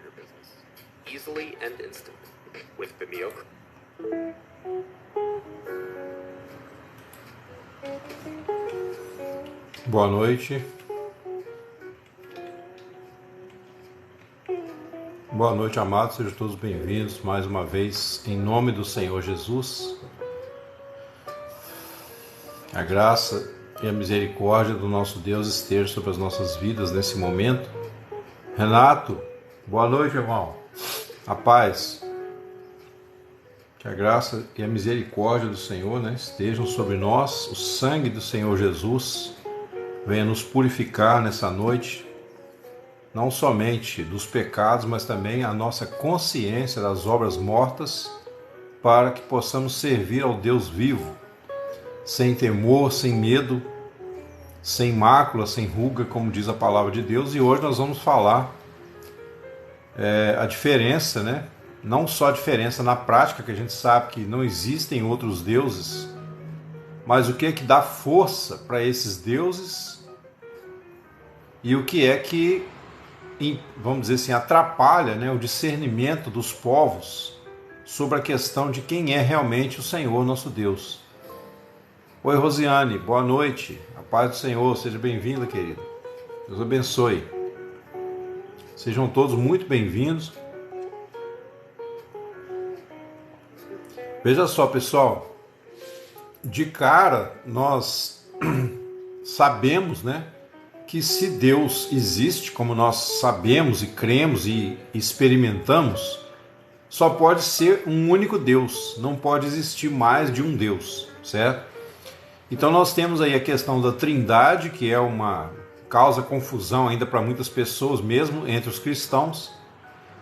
your business easily and instantly with Vimeo. Boa noite. Boa noite, amados. Sejam todos bem-vindos mais uma vez em nome do Senhor Jesus. A graça e a misericórdia do nosso Deus esteja sobre as nossas vidas nesse momento. Renato, boa noite, irmão. A paz. Que a graça e a misericórdia do Senhor, estejam sobre nós. O sangue do Senhor Jesus venha nos purificar nessa noite, não somente dos pecados, mas também a nossa consciência das obras mortas, para que possamos servir ao Deus vivo, sem temor, sem medo, sem mácula, sem ruga, como diz a palavra de Deus. E hoje nós vamos falar a diferença, não só a diferença na prática, que a gente sabe que não existem outros deuses, mas o que é que dá força para esses deuses e o que é que, vamos dizer assim, atrapalha o discernimento dos povos sobre a questão de quem é realmente o Senhor nosso Deus. Oi, Rosiane, boa noite, a paz do Senhor, seja bem-vinda, querida, Deus abençoe. Sejam todos muito bem-vindos. Veja só, pessoal, de cara nós sabemos, que se Deus existe, como nós sabemos e cremos e experimentamos, só pode ser um único Deus, não pode existir mais de um Deus, certo? Então nós temos aí a questão da Trindade, que é uma causa confusão ainda para muitas pessoas, mesmo entre os cristãos,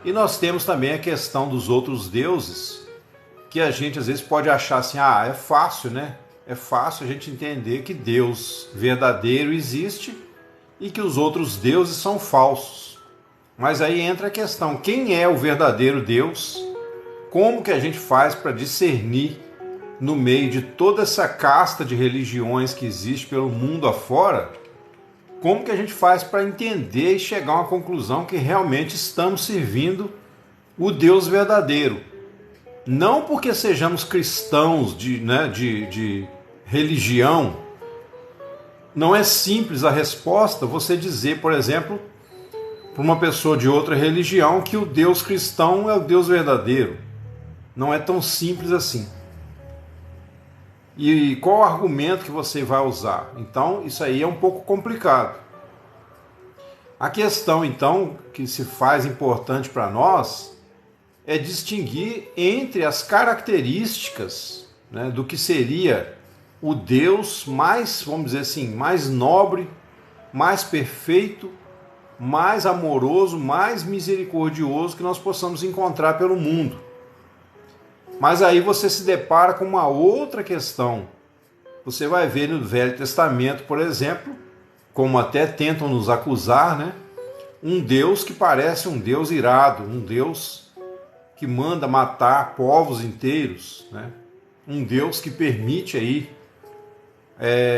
e nós temos também a questão dos outros deuses, que a gente às vezes pode achar assim, é fácil, É fácil a gente entender que Deus verdadeiro existe e que os outros deuses são falsos. Mas aí entra a questão, quem é o verdadeiro Deus? Como que a gente faz para discernir no meio de toda essa casta de religiões que existe pelo mundo afora? Como que a gente faz para entender e chegar a uma conclusão que realmente estamos servindo o Deus verdadeiro? Não porque sejamos cristãos de religião. Não é simples a resposta você dizer, por exemplo, para uma pessoa de outra religião que o Deus cristão é o Deus verdadeiro. Não é tão simples assim. E qual o argumento que você vai usar? Então, isso aí é um pouco complicado. A questão, então, que se faz importante para nós é distinguir entre as características do que seria o Deus mais, vamos dizer assim, mais nobre, mais perfeito, mais amoroso, mais misericordioso que nós possamos encontrar pelo mundo. Mas aí você se depara com uma outra questão. Você vai ver no Velho Testamento, por exemplo, como até tentam nos acusar, um Deus que parece um Deus irado, um Deus que manda matar povos inteiros, um Deus que permite aí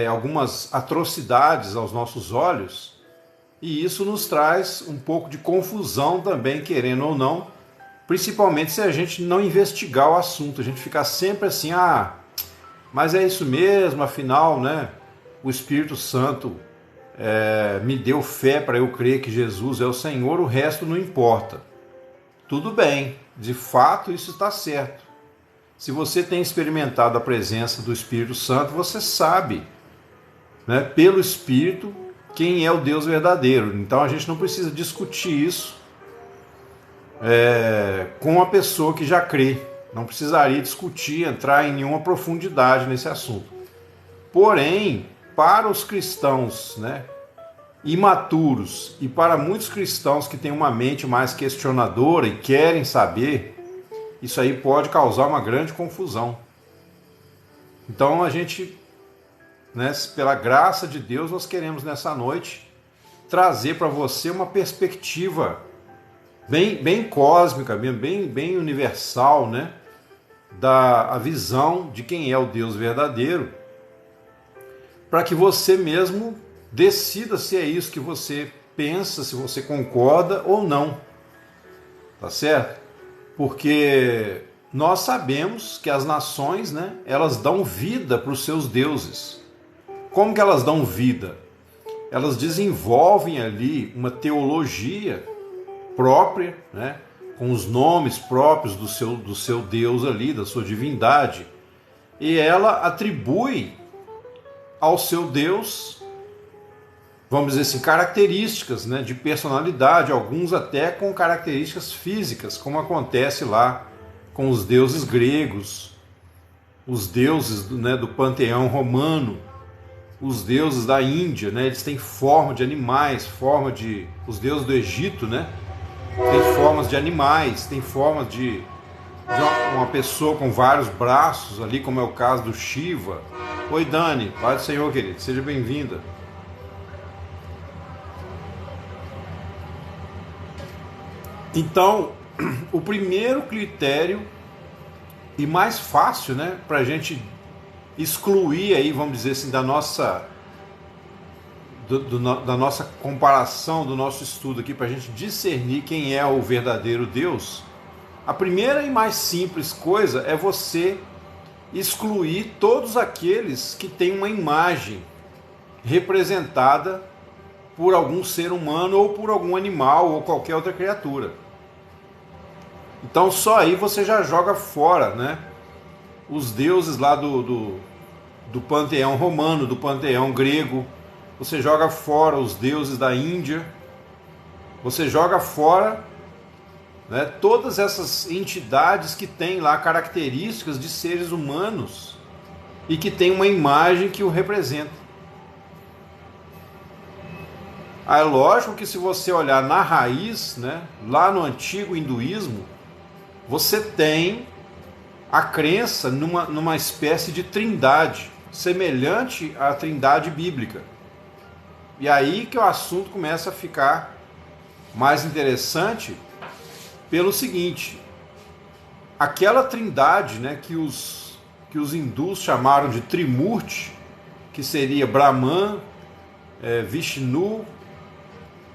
algumas atrocidades aos nossos olhos, e isso nos traz um pouco de confusão também, querendo ou não, principalmente se a gente não investigar o assunto, a gente ficar sempre assim, mas é isso mesmo, afinal, o Espírito Santo me deu fé para eu crer que Jesus é o Senhor, o resto não importa. Tudo bem, de fato isso está certo. Se você tem experimentado a presença do Espírito Santo, você sabe, pelo Espírito, quem é o Deus verdadeiro. Então a gente não precisa discutir isso com a pessoa que já crê. Não precisaria discutir, entrar em nenhuma profundidade nesse assunto. Porém, para os cristãos imaturos e para muitos cristãos que têm uma mente mais questionadora e querem saber, isso aí pode causar uma grande confusão. Então a gente, pela graça de Deus, nós queremos nessa noite trazer para você uma perspectiva bem cósmica, bem universal, da visão de quem é o Deus verdadeiro, para que você mesmo decida se é isso que você pensa, se você concorda ou não. tá certo? Porque nós sabemos que as nações, né, elas dão vida para os seus deuses. Como que elas dão vida? Elas desenvolvem ali uma teologia própria, né, com os nomes próprios do seu Deus ali, da sua divindade, e ela atribui ao seu Deus, vamos dizer assim, características, né, de personalidade, alguns até com características físicas, como acontece lá com os deuses gregos, os deuses, né, do panteão romano, os deuses da Índia, né, eles têm forma de animais, os deuses do Egito, né, têm formas de animais, têm forma de uma pessoa com vários braços ali, como é o caso do Shiva. Oi, Dani, Pai do Senhor, querido, seja bem-vinda. Então, o primeiro critério e mais fácil, né, para a gente excluir aí, vamos dizer assim, da nossa comparação, do nosso estudo aqui, para a gente discernir quem é o verdadeiro Deus, a primeira e mais simples coisa é você excluir todos aqueles que têm uma imagem representada por algum ser humano ou por algum animal ou qualquer outra criatura. Então só aí você já joga fora, né, os deuses lá do panteão romano, do panteão grego, você joga fora os deuses da Índia, você joga fora, né, todas essas entidades que têm lá características de seres humanos e que tem uma imagem que o representa. É lógico que se você olhar na raiz, né, lá no antigo hinduísmo, você tem a crença numa espécie de trindade, semelhante à trindade bíblica. E aí que o assunto começa a ficar mais interessante pelo seguinte: aquela trindade, né, que os hindus chamaram de Trimurti, que seria Brahman, Vishnu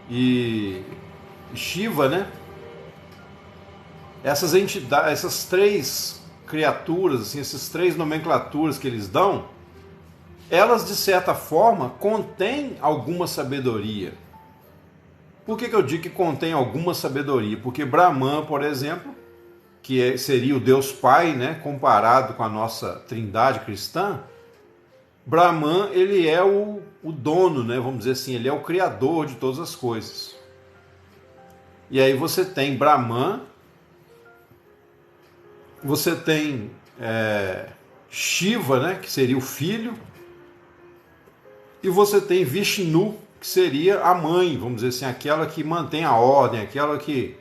e Shiva, né? Essas entidades, essas três criaturas, assim, essas três nomenclaturas que eles dão, elas de certa forma contêm alguma sabedoria. Por que eu digo que contém alguma sabedoria? Porque Brahman, por exemplo, que seria o Deus Pai, né, comparado com a nossa trindade cristã, Brahman, ele é o dono, né, vamos dizer assim, ele é o criador de todas as coisas. E aí você tem Brahman, você tem Shiva, né, que seria o filho, e você tem Vishnu, que seria a mãe, vamos dizer assim, aquela que mantém a ordem, aquela que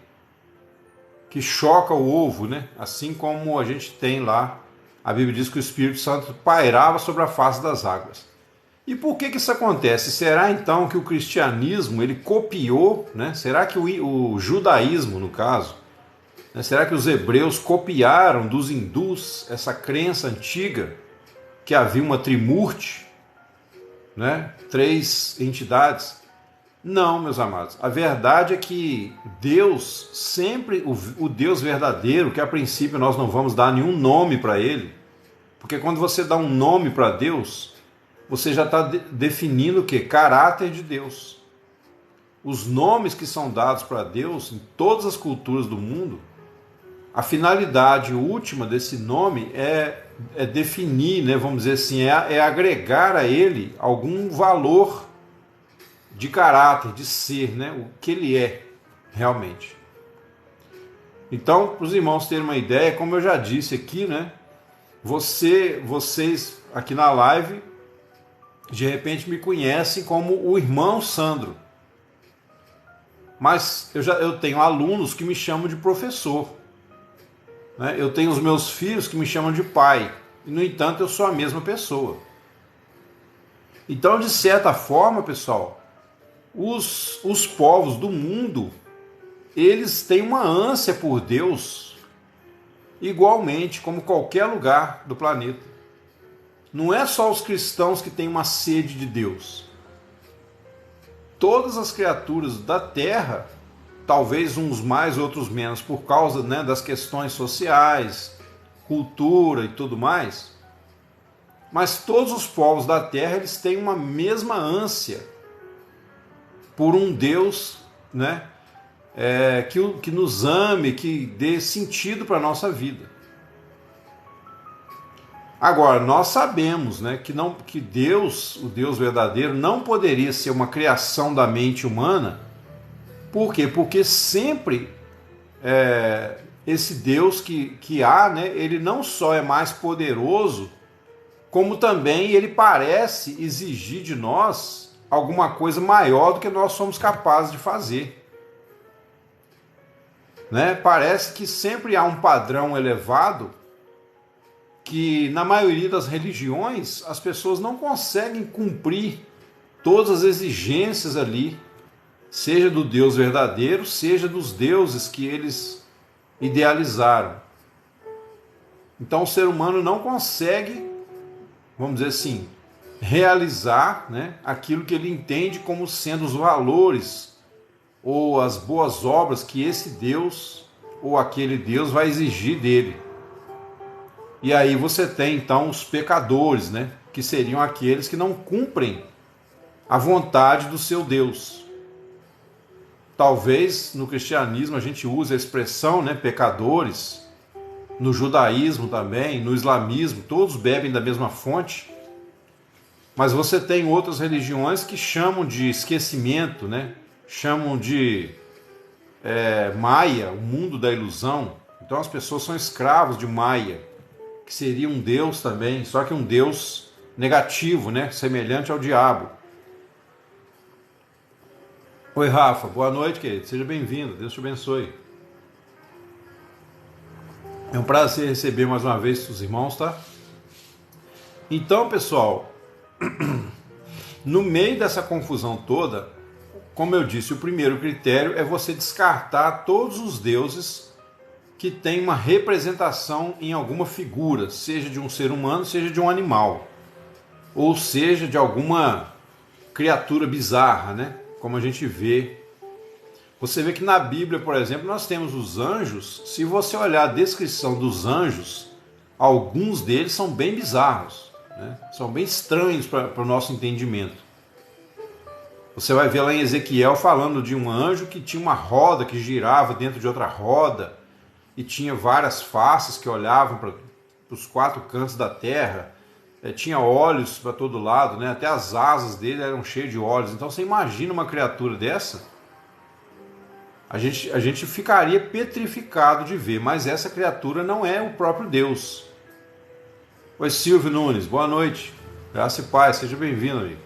choca o ovo, né? Assim como a gente tem lá, a Bíblia diz que o Espírito Santo pairava sobre a face das águas. E por que isso acontece? Será então que o cristianismo ele copiou, né? Será que o judaísmo, no caso, né? Será que os hebreus copiaram dos hindus essa crença antiga que havia uma trimurti, né? Três entidades? Não, meus amados. A verdade é que Deus sempre, o Deus verdadeiro, que a princípio nós não vamos dar nenhum nome para ele, porque quando você dá um nome para Deus, você já está definindo o quê? Caráter de Deus. Os nomes que são dados para Deus em todas as culturas do mundo, a finalidade última desse nome é definir, né, vamos dizer assim, é agregar a ele algum valor de caráter, de ser, né, o que ele é realmente. Então, para os irmãos terem uma ideia, como eu já disse aqui, né, vocês aqui na live, de repente me conhecem como o irmão Sandro. Mas eu tenho alunos que me chamam de professor. Né? Eu tenho os meus filhos que me chamam de pai. E, no entanto, eu sou a mesma pessoa. Então, de certa forma, pessoal, os povos do mundo, eles têm uma ânsia por Deus igualmente como qualquer lugar do planeta. Não é só os cristãos que têm uma sede de Deus. Todas as criaturas da terra talvez uns mais, outros menos, por causa, né, das questões sociais, cultura e tudo mais. Mas todos os povos da terra, eles têm uma mesma ânsia por um Deus, né, que nos ame, que dê sentido para a nossa vida. Agora, nós sabemos, né, que Deus, o Deus verdadeiro, não poderia ser uma criação da mente humana. Por quê? Porque sempre esse Deus que há, né, ele não só é mais poderoso, como também ele parece exigir de nós alguma coisa maior do que nós somos capazes de fazer. Né? Parece que sempre há um padrão elevado que, na maioria das religiões, as pessoas não conseguem cumprir todas as exigências ali, seja do Deus verdadeiro, seja dos deuses que eles idealizaram. Então o ser humano não consegue, vamos dizer assim, realizar, né, aquilo que ele entende como sendo os valores ou as boas obras que esse Deus ou aquele Deus vai exigir dele. E aí você tem então os pecadores, né, que seriam aqueles que não cumprem a vontade do seu Deus. Talvez no cristianismo a gente use a expressão, né, pecadores, no judaísmo também, no islamismo, todos bebem da mesma fonte. Mas você tem outras religiões que chamam de esquecimento, né? Chamam de Maia, o mundo da ilusão. Então as pessoas são escravos de Maia, que seria um Deus também, só que um Deus negativo, né? Semelhante ao diabo. Oi, Rafa, boa noite, querido. Seja bem-vindo, Deus te abençoe. É um prazer receber mais uma vez os irmãos, tá? Então, pessoal, no meio dessa confusão toda, como eu disse, o primeiro critério é você descartar todos os deuses que têm uma representação em alguma figura, seja de um ser humano, seja de um animal, ou seja de alguma criatura bizarra, né? Como a gente vê. Você vê que na Bíblia, por exemplo, nós temos os anjos. Se você olhar a descrição dos anjos, alguns deles são bem bizarros, né? São bem estranhos para o nosso entendimento. Você vai ver lá em Ezequiel falando de um anjo que tinha uma roda que girava dentro de outra roda e tinha várias faces que olhavam para os quatro cantos da terra. Tinha olhos para todo lado, né? Até as asas dele eram cheias de olhos. Então você imagina uma criatura dessa? A gente ficaria petrificado de ver, mas essa criatura não é o próprio Deus. Oi, Silvio Nunes, boa noite. Graça e paz, seja bem-vindo, amigo.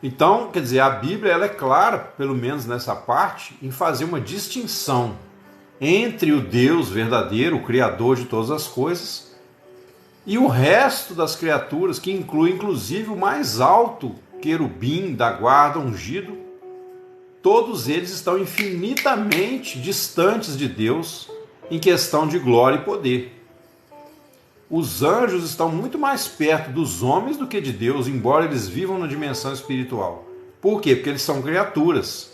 Então, quer dizer, a Bíblia ela é clara, pelo menos nessa parte, em fazer uma distinção entre o Deus verdadeiro, o Criador de todas as coisas, e o resto das criaturas, que inclui inclusive o mais alto querubim da guarda ungido. Todos eles estão infinitamente distantes de Deus em questão de glória e poder. Os anjos estão muito mais perto dos homens do que de Deus, embora eles vivam na dimensão espiritual. Por quê? Porque eles são criaturas.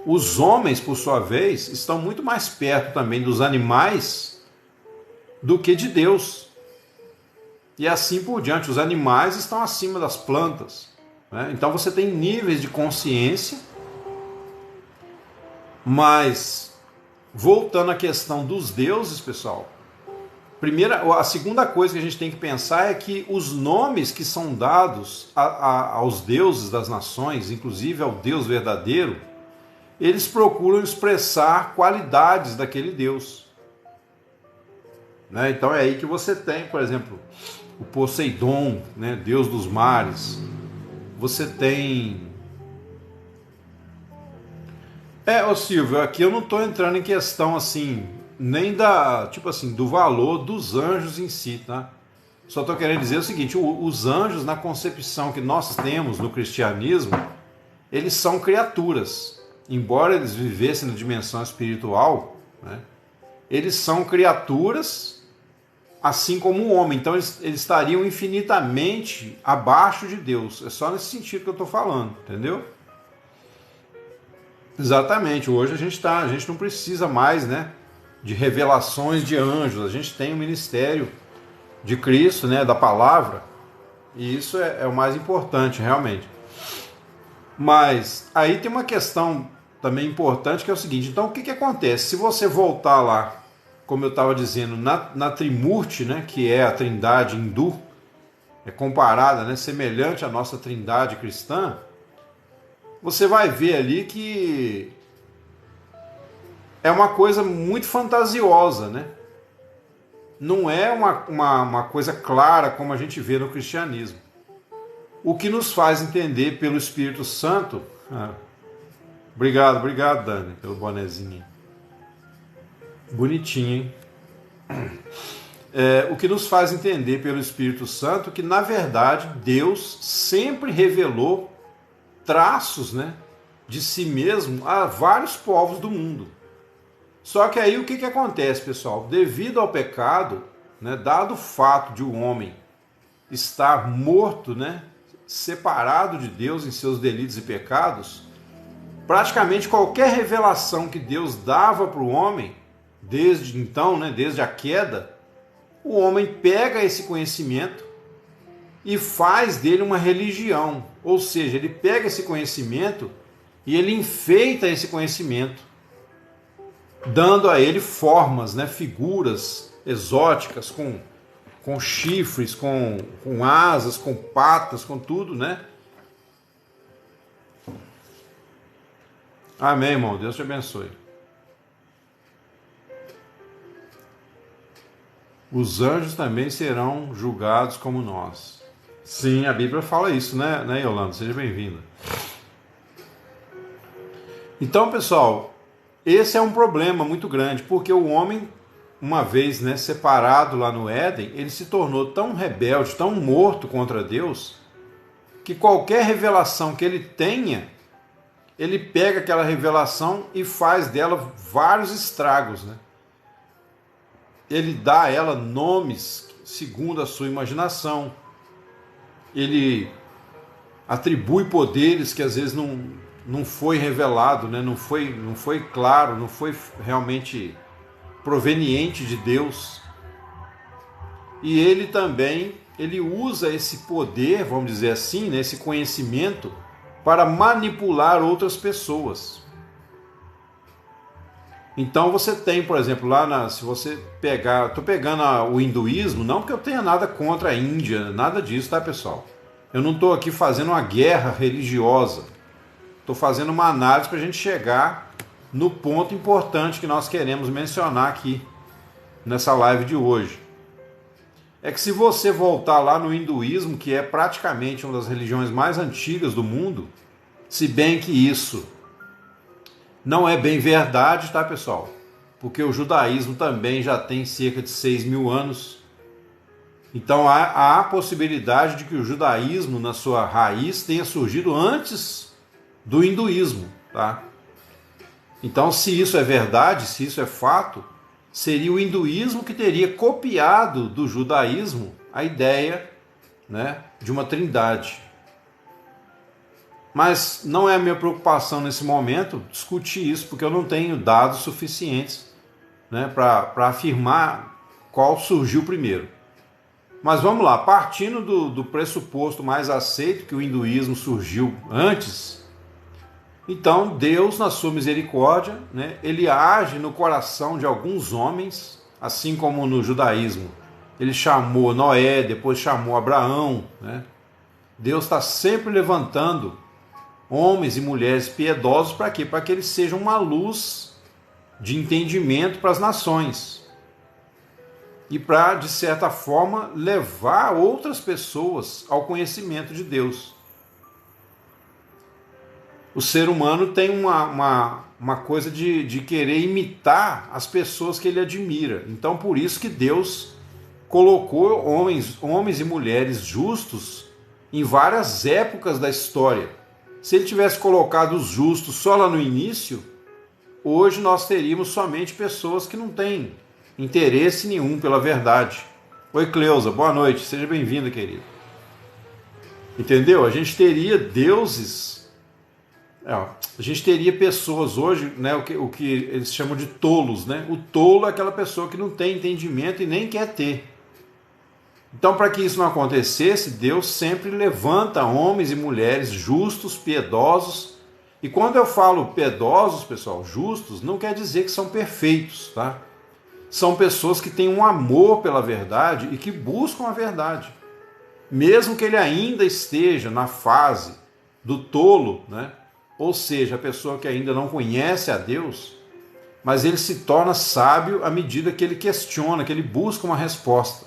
Os homens, por sua vez, estão muito mais perto também dos animais do que de Deus. E assim por diante, os animais estão acima das plantas, né? Então você tem níveis de consciência. Mas, voltando à questão dos deuses, pessoal, a segunda coisa que a gente tem que pensar é que os nomes que são dados aos deuses das nações, inclusive ao Deus verdadeiro, eles procuram expressar qualidades daquele Deus. Né? Então é aí que você tem, por exemplo, o Poseidon, né? Deus dos mares. Você tem... Ô Silvio, aqui eu não estou entrando em questão assim, nem do valor dos anjos em si, tá? Só estou querendo dizer o seguinte, os anjos, na concepção que nós temos no cristianismo, eles são criaturas. Embora eles vivessem na dimensão espiritual, né, eles são criaturas assim como o homem. Então eles estariam infinitamente abaixo de Deus. É só nesse sentido que eu estou falando, entendeu? Exatamente, hoje a gente não precisa mais, né, de revelações de anjos, a gente tem o ministério de Cristo, né, da palavra, e isso é o mais importante, realmente. Mas aí tem uma questão também importante que é o seguinte, então o que acontece? Se você voltar lá, como eu estava dizendo, na Trimurti, né, que é a trindade hindu, é comparada, né, semelhante à nossa trindade cristã, você vai ver ali que é uma coisa muito fantasiosa, né? Não é uma coisa clara como a gente vê no cristianismo. O que nos faz entender pelo Espírito Santo... Obrigado, Dani, pelo bonezinho. Bonitinho, hein? O que nos faz entender pelo Espírito Santo que, na verdade, Deus sempre revelou traços, né, de si mesmo a vários povos do mundo. Só que aí o que acontece, pessoal? Devido ao pecado, né, dado o fato de o homem estar morto, né, separado de Deus em seus delitos e pecados, praticamente qualquer revelação que Deus dava para o homem, desde então, né, desde a queda, o homem pega esse conhecimento e faz dele uma religião. Ou seja, ele pega esse conhecimento e ele enfeita esse conhecimento, dando a ele formas, né, figuras exóticas, com chifres, com asas, com patas, com tudo, né? Amém, irmão. Deus te abençoe. Os anjos também serão julgados como nós. Sim, a Bíblia fala isso, né, Yolanda? Seja bem-vinda. Então, pessoal, esse é um problema muito grande, porque o homem, uma vez, né, separado lá no Éden, ele se tornou tão rebelde, tão morto contra Deus, que qualquer revelação que ele tenha, ele pega aquela revelação e faz dela vários estragos, né? Ele dá a ela nomes segundo a sua imaginação. Ele atribui poderes que às vezes não foi revelado, né? não foi claro, não foi realmente proveniente de Deus. E ele também, ele usa esse poder, vamos dizer assim, né? Esse conhecimento para manipular outras pessoas. Então você tem, por exemplo, se você pegar, estou pegando o hinduísmo, não porque eu tenha nada contra a Índia, nada disso, tá, pessoal? Eu não estou aqui fazendo uma guerra religiosa, estou fazendo uma análise para a gente chegar no ponto importante que nós queremos mencionar aqui, nessa live de hoje. É que se você voltar lá no hinduísmo, que é praticamente uma das religiões mais antigas do mundo, se bem que isso não é bem verdade, tá, pessoal? Porque o judaísmo também já tem cerca de 6.000 anos. Então há a possibilidade de que o judaísmo, na sua raiz, tenha surgido antes do hinduísmo, tá? Então, se isso é verdade, se isso é fato, seria o hinduísmo que teria copiado do judaísmo a ideia, né, de uma trindade. Mas não é a minha preocupação nesse momento discutir isso, porque eu não tenho dados suficientes, né, para afirmar qual surgiu primeiro. Mas vamos lá, partindo do pressuposto mais aceito que o hinduísmo surgiu antes, então Deus, na sua misericórdia, né, ele age no coração de alguns homens, assim como no judaísmo. Ele chamou Noé, depois chamou Abraão, né? Deus está sempre levantando homens e mulheres piedosos para quê? Para que eles sejam uma luz de entendimento para as nações. E para, de certa forma, levar outras pessoas ao conhecimento de Deus. O ser humano tem uma coisa de querer imitar as pessoas que ele admira. Então, por isso que Deus colocou homens e mulheres justos em várias épocas da história. Se ele tivesse colocado os justos só lá no início, hoje nós teríamos somente pessoas que não têm interesse nenhum pela verdade. Oi, Cleusa, boa noite, seja bem-vinda, querida. Entendeu? A gente teria deuses A gente teria pessoas hoje, né, o que eles chamam de tolos, né? O tolo é aquela pessoa que não tem entendimento e nem quer ter. Então, para que isso não acontecesse, Deus sempre levanta homens e mulheres justos, piedosos. E quando eu falo piedosos, pessoal, justos, não quer dizer que são perfeitos, tá? São pessoas que têm um amor pela verdade e que buscam a verdade. Mesmo que ele ainda esteja na fase do tolo, né? Ou seja, a pessoa que ainda não conhece a Deus, mas ele se torna sábio à medida que ele questiona, que ele busca uma resposta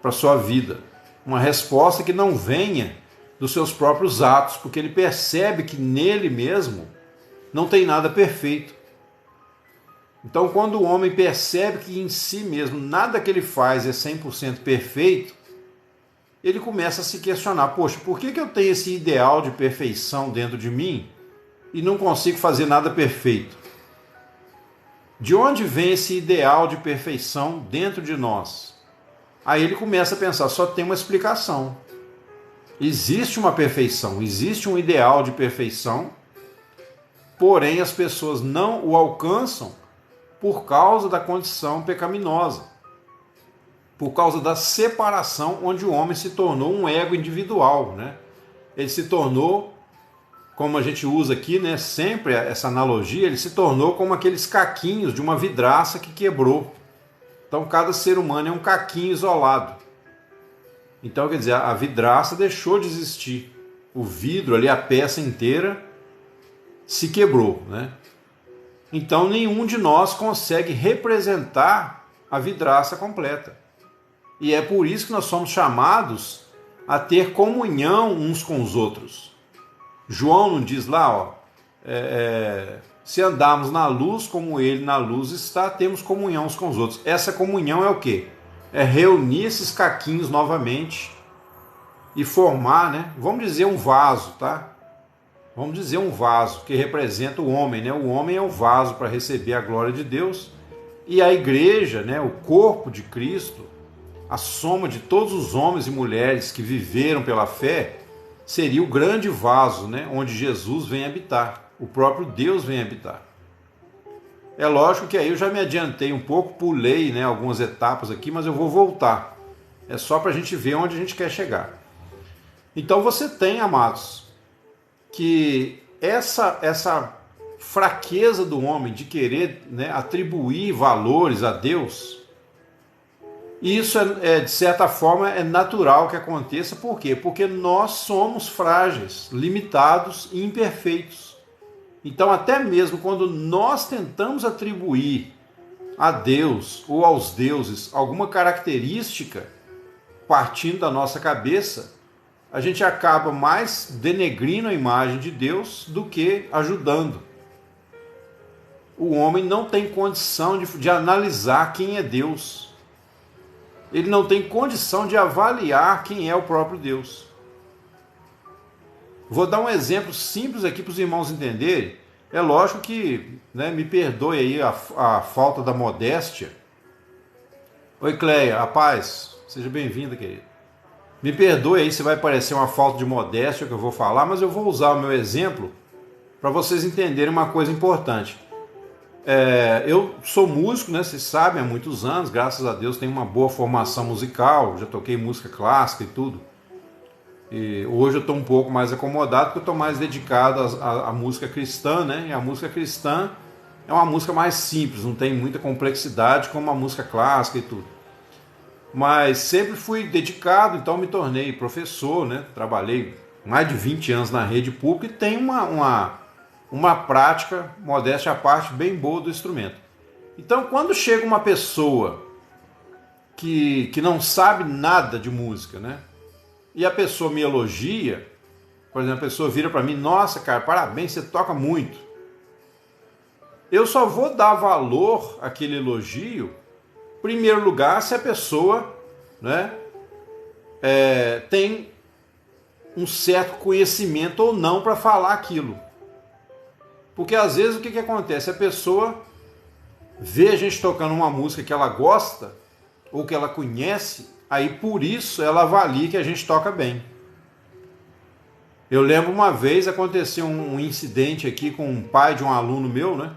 para a sua vida. Uma resposta que não venha dos seus próprios atos, porque ele percebe que nele mesmo não tem nada perfeito. Então, quando o homem percebe que em si mesmo nada que ele faz é 100% perfeito, ele começa a se questionar, poxa, por que eu tenho esse ideal de perfeição dentro de mim e não consigo fazer nada perfeito? De onde vem esse ideal de perfeição dentro de nós? Aí ele começa a pensar, só tem uma explicação. Existe uma perfeição, existe um ideal de perfeição, porém as pessoas não o alcançam por causa da condição pecaminosa, por causa da separação onde o homem se tornou um ego individual, né? Ele se tornou, como a gente usa aqui, né, sempre essa analogia, ele se tornou como aqueles caquinhos de uma vidraça que quebrou. Então cada ser humano é um caquinho isolado. Então, quer dizer, a vidraça deixou de existir. O vidro ali, a peça inteira, se quebrou, né? Então nenhum de nós consegue representar a vidraça completa. E é por isso que nós somos chamados a ter comunhão uns com os outros. João não diz lá, ó, se andarmos na luz como ele na luz está, temos comunhão uns com os outros. Essa comunhão é o quê? É reunir esses caquinhos novamente e formar, né? Vamos dizer um vaso, tá? Vamos dizer um vaso que representa o homem, né? O homem é o vaso para receber a glória de Deus e a igreja, né? O corpo de Cristo, a soma de todos os homens e mulheres que viveram pela fé, seria o grande vaso, né? Onde Jesus vem habitar, o próprio Deus vem habitar. É lógico que aí eu já me adiantei um pouco, pulei, né, algumas etapas aqui, mas eu vou voltar. É só para a gente ver onde a gente quer chegar. Então você tem, amados, que essa fraqueza do homem de querer, né, atribuir valores a Deus, isso de certa forma é natural que aconteça. Por quê? Porque nós somos frágeis, limitados e imperfeitos. Então, até mesmo quando nós tentamos atribuir a Deus ou aos deuses alguma característica partindo da nossa cabeça, a gente acaba mais denegrindo a imagem de Deus do que ajudando. O homem não tem condição de analisar quem é Deus. Ele não tem condição de avaliar quem é o próprio Deus. Vou dar um exemplo simples aqui para os irmãos entenderem. É lógico que, né, me perdoe aí a falta da modéstia. Oi, Cleia, a paz, seja bem-vinda, querido. Me perdoe aí se vai parecer uma falta de modéstia que eu vou falar, mas eu vou usar o meu exemplo para vocês entenderem uma coisa importante. Eu sou músico, né, vocês sabem, há muitos anos, graças a Deus tenho uma boa formação musical, já toquei música clássica e tudo. E hoje eu estou um pouco mais acomodado porque eu estou mais dedicado à música cristã, né? E a música cristã é uma música mais simples, não tem muita complexidade como a música clássica e tudo. Mas sempre fui dedicado, então me tornei professor, né? Trabalhei mais de 20 anos na rede pública e tenho uma prática, modéstia à parte, bem boa do instrumento. Então, quando chega uma pessoa que não sabe nada de música, né? E a pessoa me elogia, por exemplo, a pessoa vira para mim, nossa, cara, parabéns, você toca muito. Eu só vou dar valor àquele elogio, em primeiro lugar, se a pessoa, né, tem um certo conhecimento ou não para falar aquilo. Porque às vezes o que acontece? A pessoa vê a gente tocando uma música que ela gosta, ou que ela conhece, aí por isso ela avalia que a gente toca bem. Eu lembro uma vez aconteceu um incidente aqui com um pai de um aluno meu, né?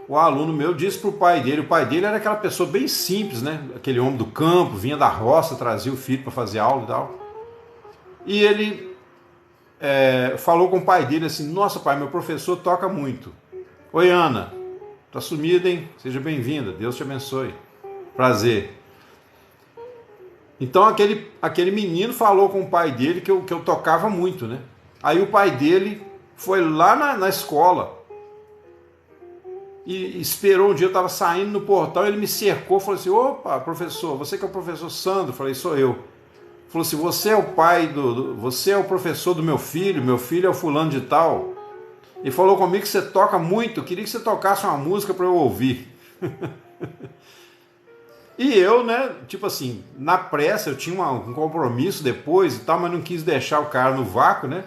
O aluno meu disse para o pai dele era aquela pessoa bem simples, né? Aquele homem do campo, vinha da roça, trazia o filho para fazer aula e tal. E ele falou com o pai dele assim: nossa pai, meu professor toca muito. Oi Ana, tá sumida, hein? Seja bem-vinda, Deus te abençoe. Prazer. Então aquele menino falou com o pai dele que eu tocava muito, né? Aí o pai dele foi lá na escola e esperou um dia, eu estava saindo no portão, ele me cercou, falou assim: opa, professor, você que é o professor Sandro? Eu falei: sou eu. Falou assim: você é o pai você é o professor do meu filho é o fulano de tal. E falou comigo que você toca muito, eu queria que você tocasse uma música para eu ouvir. E eu, né, tipo assim, na pressa, eu tinha um compromisso depois e tal, mas não quis deixar o cara no vácuo, né?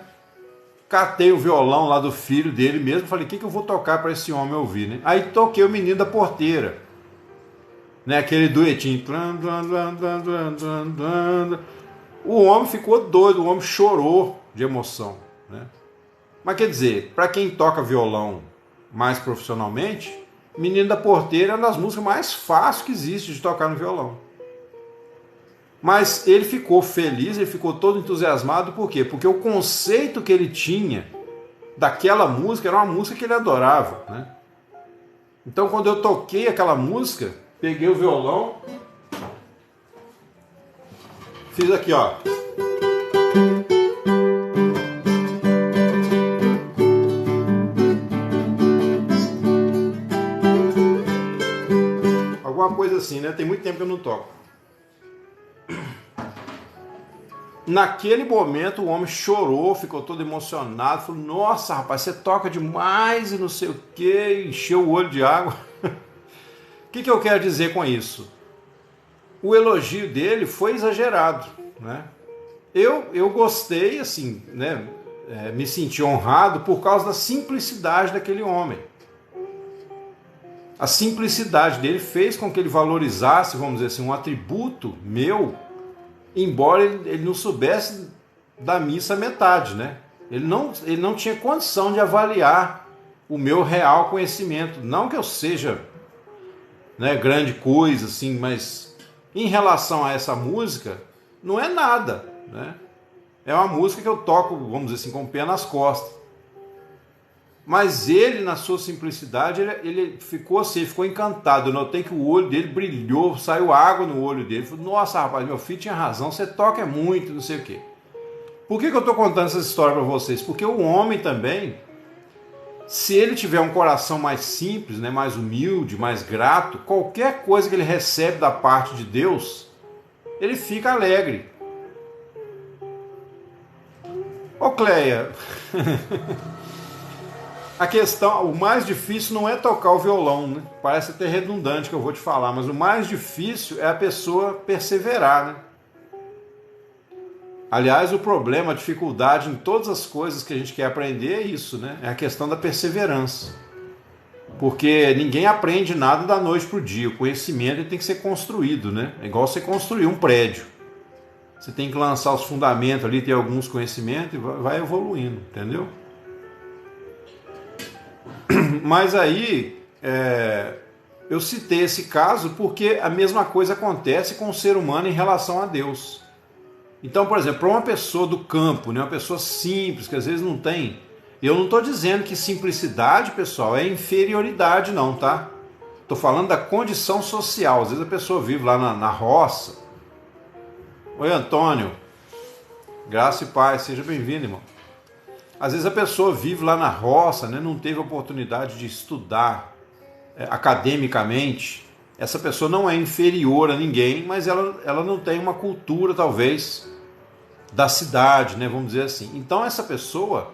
Catei o violão lá do filho dele mesmo, falei: o que eu vou tocar para esse homem ouvir, né? Aí toquei o Menino da Porteira, né, aquele duetinho. O homem ficou doido, o homem chorou de emoção, né? Mas quer dizer, para quem toca violão mais profissionalmente, Menino da Porteira é uma das músicas mais fáceis que existe de tocar no violão. Mas ele ficou feliz, ele ficou todo entusiasmado, por quê? Porque o conceito que ele tinha daquela música era uma música que ele adorava, né? Então quando eu toquei aquela música, peguei o violão, fiz aqui, ó. Alguma coisa assim, né? Tem muito tempo que eu não toco. Naquele momento o homem chorou, ficou todo emocionado, falou: nossa rapaz, você toca demais e não sei o que, encheu o olho de água. O que eu quero dizer com isso? O elogio dele foi exagerado, né? Eu gostei, assim, né? Me senti honrado por causa da simplicidade daquele homem. A simplicidade dele fez com que ele valorizasse, vamos dizer assim, um atributo meu, embora ele não soubesse da missa metade, né? Ele não tinha condição de avaliar o meu real conhecimento. Não que eu seja, né, grande coisa, assim, mas em relação a essa música, não é nada, né? É uma música que eu toco, vamos dizer assim, com o pé nas costas. Mas ele, na sua simplicidade, ele ficou assim, ficou encantado. Eu notei que o olho dele brilhou, saiu água no olho dele. Falei: nossa, rapaz, meu filho tinha razão, você toca muito, não sei o quê. Por que eu estou contando essa história para vocês? Porque o homem também, se ele tiver um coração mais simples, né, mais humilde, mais grato, qualquer coisa que ele recebe da parte de Deus, ele fica alegre. Ô Cleia... A questão, o mais difícil não é tocar o violão, né? Parece até redundante que eu vou te falar, mas o mais difícil é a pessoa perseverar, né? Aliás, o problema, a dificuldade em todas as coisas que a gente quer aprender é isso, né? É a questão da perseverança. Porque ninguém aprende nada da noite para o dia. O conhecimento tem que ser construído, né? É igual você construir um prédio. Você tem que lançar os fundamentos ali, ter alguns conhecimentos e vai evoluindo, entendeu? Mas aí, eu citei esse caso porque a mesma coisa acontece com o ser humano em relação a Deus. Então, por exemplo, para uma pessoa do campo, né, uma pessoa simples, que às vezes não tem... Eu não estou dizendo que simplicidade, pessoal, é inferioridade não, tá? Estou falando da condição social. Às vezes a pessoa vive lá na roça. Oi, Antônio. Graça e paz, seja bem-vindo, irmão. Às vezes a pessoa vive lá na roça, né, não teve oportunidade de estudar academicamente. Essa pessoa não é inferior a ninguém, mas ela não tem uma cultura, talvez, da cidade, né, vamos dizer assim. Então essa pessoa,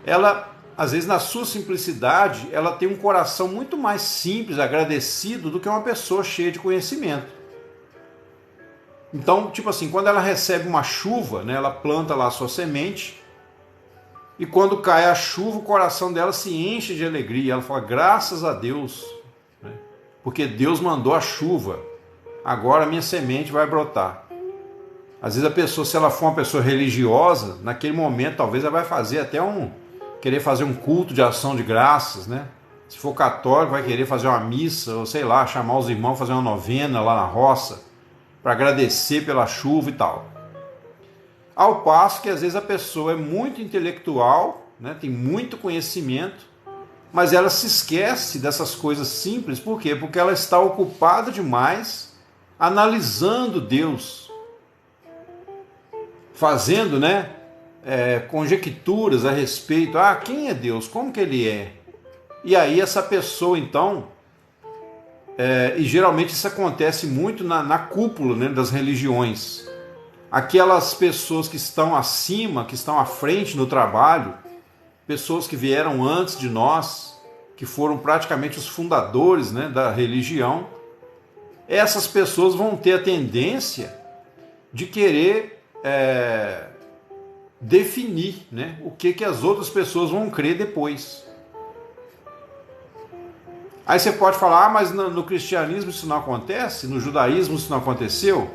ela, às vezes na sua simplicidade, ela tem um coração muito mais simples, agradecido, do que uma pessoa cheia de conhecimento. Então, tipo assim, quando ela recebe uma chuva, né, ela planta lá a sua semente, e quando cai a chuva, o coração dela se enche de alegria. Ela fala: graças a Deus, né? Porque Deus mandou a chuva. Agora a minha semente vai brotar. Às vezes a pessoa, se ela for uma pessoa religiosa, naquele momento talvez ela vai fazer até querer fazer um culto de ação de graças, né? Se for católico, vai querer fazer uma missa, ou sei lá, chamar os irmãos, fazer uma novena lá na roça, para agradecer pela chuva e tal. Ao passo que às vezes a pessoa é muito intelectual, né? Tem muito conhecimento, mas ela se esquece dessas coisas simples. Por quê? Porque ela está ocupada demais analisando Deus, fazendo, né, conjecturas a respeito. Quem é Deus? Como que ele é? E aí essa pessoa, então, e geralmente isso acontece muito na cúpula, né, das religiões. Aquelas pessoas que estão acima, que estão à frente no trabalho, pessoas que vieram antes de nós, que foram praticamente os fundadores, né, da religião, essas pessoas vão ter a tendência de querer definir, né, o que as outras pessoas vão crer depois. Aí você pode falar, mas no cristianismo isso não acontece? No judaísmo isso não aconteceu?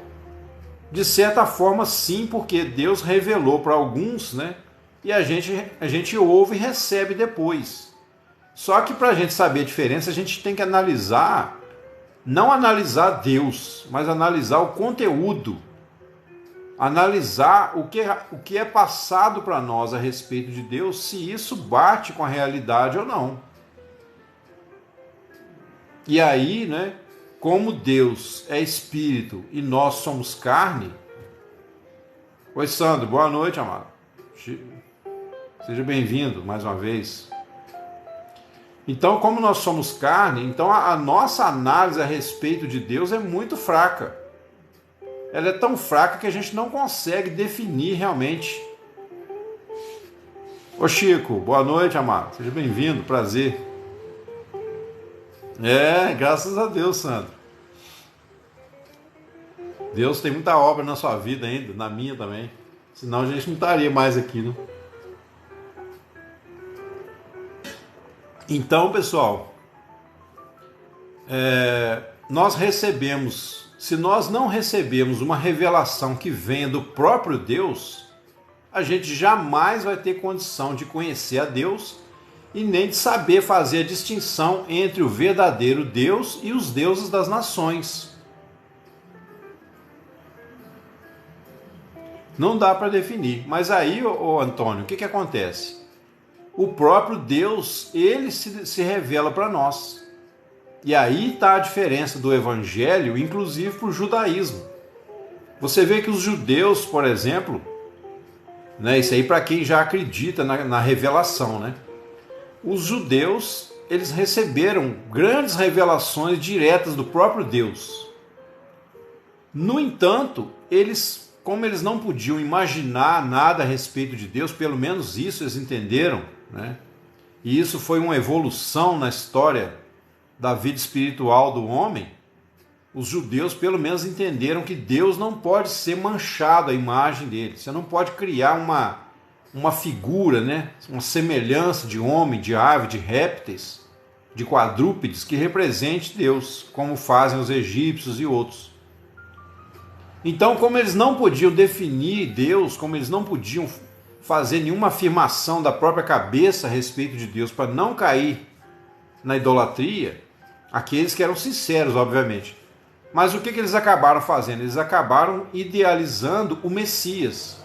De certa forma sim, porque Deus revelou para alguns, né, e a gente ouve e recebe depois. Só que para a gente saber a diferença, a gente tem que analisar, não analisar Deus, mas analisar o conteúdo, analisar o que é passado para nós a respeito de Deus, se isso bate com a realidade ou não. E aí, né, como Deus é espírito e nós somos carne. Oi, Sandro, boa noite, amado. Seja bem-vindo mais uma vez. Então, como nós somos carne, então a nossa análise a respeito de Deus é muito fraca. Ela é tão fraca que a gente não consegue definir realmente. Ô Chico, boa noite, amado. Seja bem-vindo, prazer. Graças a Deus, Sandro. Deus tem muita obra na sua vida ainda, na minha também. Senão a gente não estaria mais aqui, né? Então, pessoal, nós recebemos, se nós não recebemos uma revelação que venha do próprio Deus, a gente jamais vai ter condição de conhecer a Deus e nem de saber fazer a distinção entre o verdadeiro Deus e os deuses das nações. Não dá para definir. Mas aí, Antônio, o que acontece? O próprio Deus, ele se revela para nós. E aí está a diferença do evangelho, inclusive para o judaísmo. Você vê que os judeus, por exemplo, né, isso aí para quem já acredita na revelação, né? Os judeus, eles receberam grandes revelações diretas do próprio Deus. No entanto, como eles não podiam imaginar nada a respeito de Deus, pelo menos isso eles entenderam, né? E isso foi uma evolução na história da vida espiritual do homem. Os judeus pelo menos entenderam que Deus não pode ser manchado a imagem dele. Você não pode criar uma figura, né? Uma semelhança de homem, de ave, de répteis, de quadrúpedes que represente Deus, como fazem os egípcios e outros. Então, como eles não podiam definir Deus, como eles não podiam fazer nenhuma afirmação da própria cabeça a respeito de Deus para não cair na idolatria, aqueles que eram sinceros, obviamente. Mas o que eles acabaram fazendo? Eles acabaram idealizando o Messias.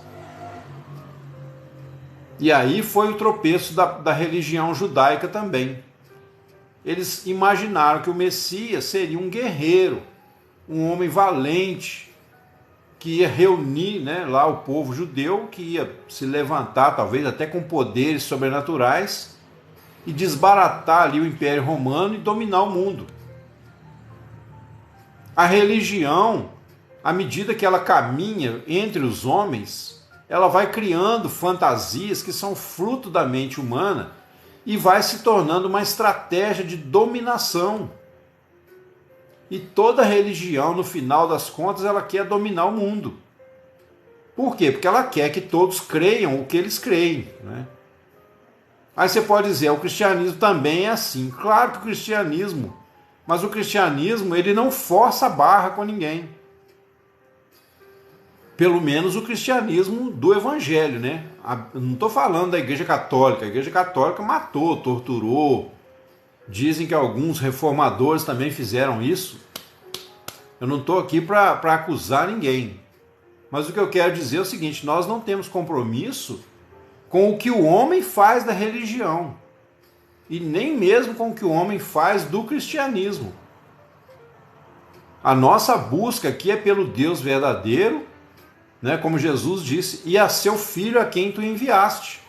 E aí foi o tropeço da religião judaica também. Eles imaginaram que o Messias seria um guerreiro, um homem valente, que ia reunir, né, lá o povo judeu, que ia se levantar, talvez até com poderes sobrenaturais, e desbaratar ali o Império Romano e dominar o mundo. A religião, à medida que ela caminha entre os homens, ela vai criando fantasias que são fruto da mente humana e vai se tornando uma estratégia de dominação. E toda religião, no final das contas, ela quer dominar o mundo. Por quê? Porque ela quer que todos creiam o que eles creem, né? Aí você pode dizer, o cristianismo também é assim. Claro que o cristianismo, mas o cristianismo ele não força a barra com ninguém. pelo menos o cristianismo do evangelho, né? Não estou falando da Igreja Católica. A Igreja Católica matou, torturou. Dizem que alguns reformadores também fizeram isso. Eu não estou aqui para acusar ninguém. Mas o que eu quero dizer é o seguinte: nós não temos compromisso com o que o homem faz da religião. E nem mesmo com o que o homem faz do cristianismo. A nossa busca aqui é pelo Deus verdadeiro, né, como Jesus disse, e a seu Filho a quem tu enviaste.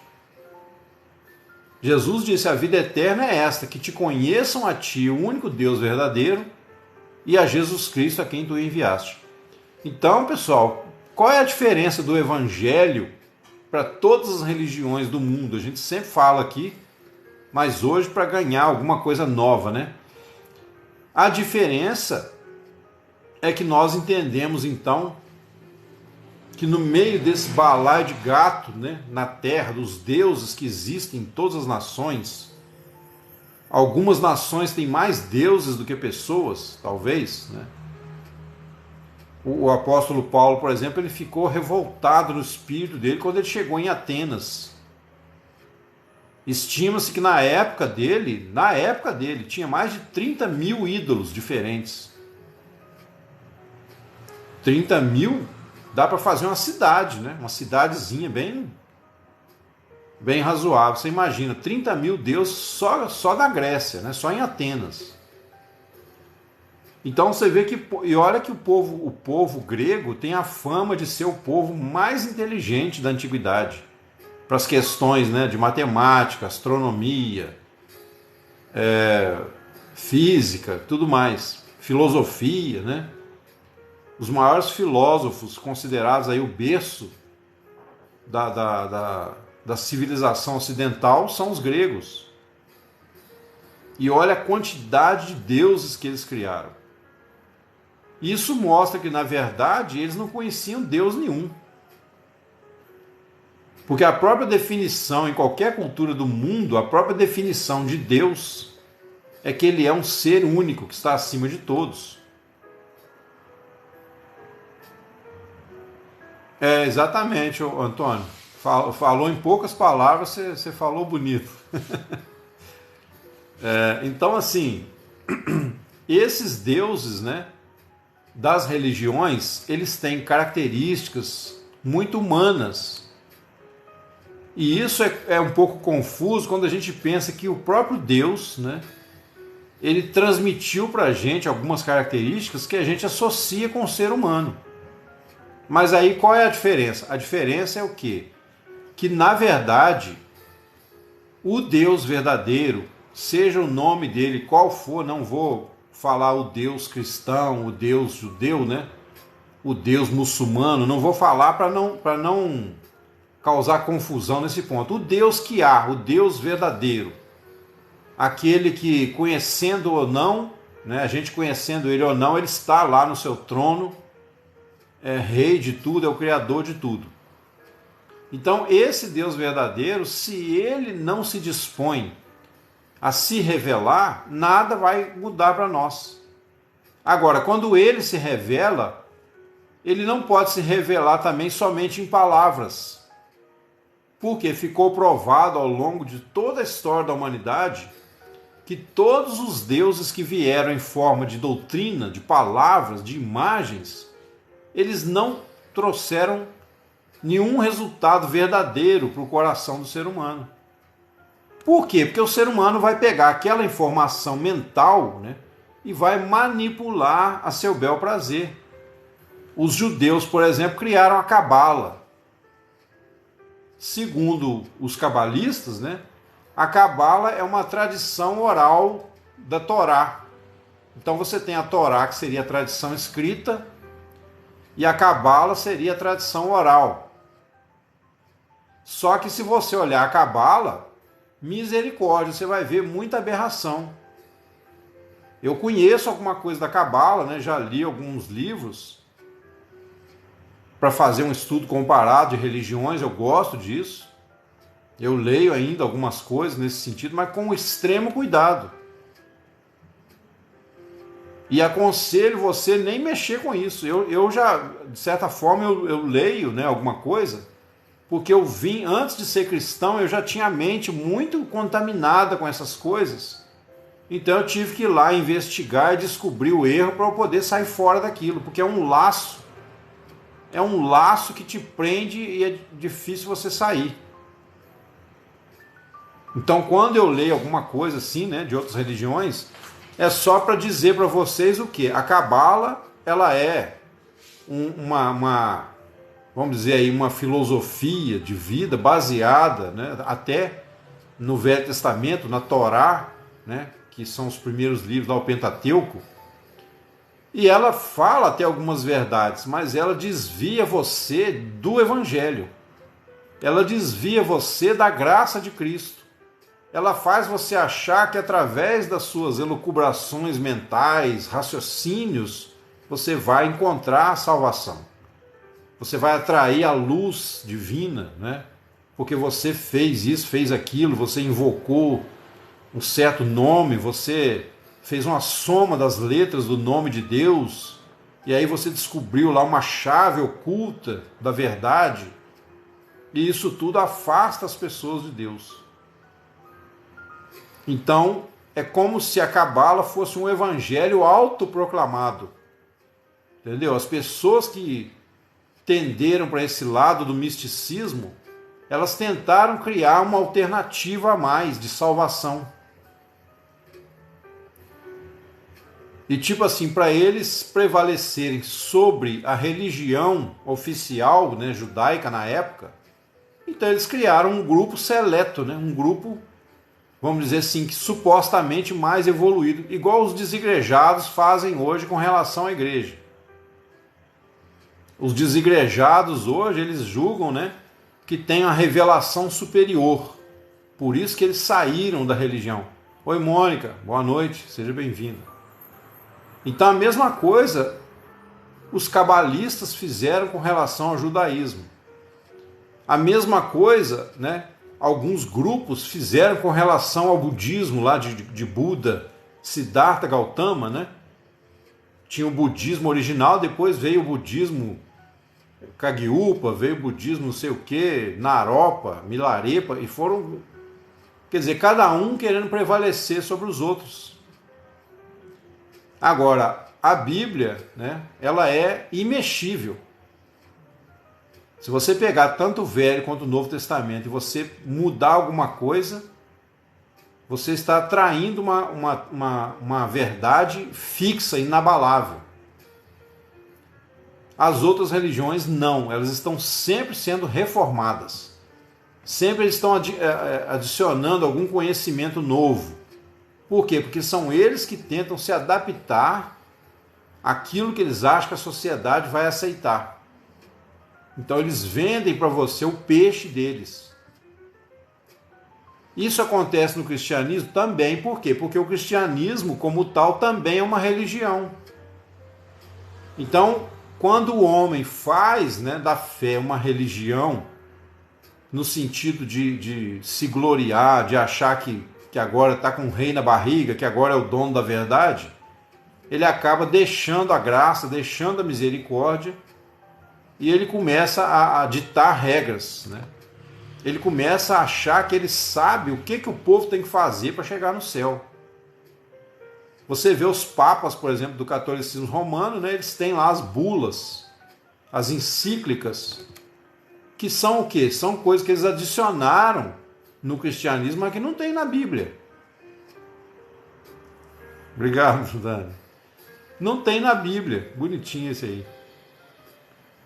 Jesus disse: a vida eterna é esta, que te conheçam a ti, o único Deus verdadeiro, e a Jesus Cristo a quem tu enviaste. Então, pessoal, qual é a diferença do evangelho para todas as religiões do mundo? A gente sempre fala aqui, mas hoje para ganhar alguma coisa nova, né? A diferença é que nós entendemos então que no meio desse balaio de gato, né, na terra, dos deuses que existem em todas as nações, algumas nações têm mais deuses do que pessoas, talvez, né? O apóstolo Paulo, por exemplo, ele ficou revoltado no espírito dele quando ele chegou em Atenas. Estima-se que na época dele, tinha mais de 30 mil ídolos diferentes. 30 mil dá para fazer uma cidade, né? Uma cidadezinha bem razoável. Você imagina, 30 mil deuses só na Grécia, né? Só em Atenas. Então você vê que, e olha que o povo grego tem a fama de ser o povo mais inteligente da antiguidade, para as questões, né, de matemática, astronomia, física, tudo mais, filosofia, né? Os maiores filósofos considerados aí o berço da civilização ocidental são os gregos. E olha a quantidade de deuses que eles criaram. Isso mostra que, na verdade, eles não conheciam Deus nenhum. Porque a própria definição, em qualquer cultura do mundo, a própria definição de Deus é que ele é um ser único, que está acima de todos. Exatamente, Antônio. Falou em poucas palavras, você falou bonito. Então, assim, esses deuses, né, das religiões, eles têm características muito humanas. E isso é um pouco confuso quando a gente pensa que o próprio Deus, né, ele transmitiu para a gente algumas características que a gente associa com o ser humano. Mas aí qual é a diferença? A diferença é o quê? Que na verdade, o Deus verdadeiro, seja o nome dele qual for, não vou falar o Deus cristão, o Deus judeu, né? O Deus muçulmano, não vou falar para não causar confusão nesse ponto. O Deus que há, o Deus verdadeiro, aquele que, conhecendo ou não, né, a gente conhecendo ele ou não, ele está lá no seu trono, é rei de tudo, é o criador de tudo. Então, esse Deus verdadeiro, se ele não se dispõe a se revelar, nada vai mudar para nós. Agora, quando ele se revela, ele não pode se revelar também somente em palavras. Porque ficou provado ao longo de toda a história da humanidade que todos os deuses que vieram em forma de doutrina, de palavras, de imagens, eles não trouxeram nenhum resultado verdadeiro para o coração do ser humano. Por quê? Porque o ser humano vai pegar aquela informação mental, né, e vai manipular a seu bel prazer. Os judeus, por exemplo, criaram a cabala. Segundo os cabalistas, né, a cabala é uma tradição oral da Torá. Então você tem a Torá, que seria a tradição escrita, e a cabala seria a tradição oral. Só que se você olhar a cabala, misericórdia, você vai ver muita aberração. Eu conheço alguma coisa da cabala, né? Já li alguns livros para fazer um estudo comparado de religiões, eu gosto disso. Eu leio ainda algumas coisas nesse sentido, mas com extremo cuidado. E aconselho você nem mexer com isso. Eu já, de certa forma, eu leio, né, alguma coisa, porque eu vim, antes de ser cristão, eu já tinha a mente muito contaminada com essas coisas. Então eu tive que ir lá investigar e descobrir o erro para eu poder sair fora daquilo, porque é um laço que te prende e é difícil você sair. Então quando eu leio alguma coisa assim, né, de outras religiões, é só para dizer para vocês o que? A Cabala, ela é vamos dizer aí, uma filosofia de vida baseada, né, até no Velho Testamento, na Torá, né, que são os primeiros livros do Pentateuco, e ela fala até algumas verdades, mas ela desvia você do Evangelho, ela desvia você da graça de Cristo, ela faz você achar que através das suas elucubrações mentais, raciocínios, você vai encontrar a salvação. Você vai atrair a luz divina, né? Porque você fez isso, fez aquilo, você invocou um certo nome, você fez uma soma das letras do nome de Deus, e aí você descobriu lá uma chave oculta da verdade, e isso tudo afasta as pessoas de Deus. Então, é como se a Cabala fosse um evangelho autoproclamado. Entendeu? As pessoas que tenderam para esse lado do misticismo, elas tentaram criar uma alternativa a mais de salvação. E tipo assim, para eles prevalecerem sobre a religião oficial, né, judaica na época, então eles criaram um grupo seleto, né, um grupo, vamos dizer assim, que supostamente mais evoluído, igual os desigrejados fazem hoje com relação à igreja. Os desigrejados hoje, eles julgam, né, que tem a revelação superior. Por isso que eles saíram da religião. Oi, Mônica, boa noite, seja bem-vinda. Então a mesma coisa os cabalistas fizeram com relação ao judaísmo. A mesma coisa, né, alguns grupos fizeram com relação ao budismo lá de Buda, Siddhartha Gautama, né? Tinha o budismo original, depois veio o budismo Kagyupa, veio o budismo não sei o que, Naropa, Milarepa, e foram, quer dizer, cada um querendo prevalecer sobre os outros. Agora, a Bíblia, né, ela é imexível. Se você pegar tanto o Velho quanto o Novo Testamento e você mudar alguma coisa, você está traindo uma verdade fixa, inabalável. As outras religiões não, elas estão sempre sendo reformadas. Sempre eles estão adicionando algum conhecimento novo. Por quê? Porque são eles que tentam se adaptar àquilo que eles acham que a sociedade vai aceitar. Então eles vendem para você o peixe deles. Isso acontece no cristianismo também, por quê? Porque o cristianismo, como tal, também é uma religião. Então, quando o homem faz, né, da fé uma religião, no sentido de se gloriar, de achar que agora está com o rei na barriga, que agora é o dono da verdade, ele acaba deixando a graça, deixando a misericórdia, e ele começa a ditar regras, né? Ele começa a achar que ele sabe o que o povo tem que fazer para chegar no céu. Você vê os papas, por exemplo, do catolicismo romano, né? Eles têm lá as bulas, as encíclicas, que são o quê? São coisas que eles adicionaram no cristianismo, mas que não tem na Bíblia. Obrigado, Dani. Não tem na Bíblia. Bonitinho esse aí.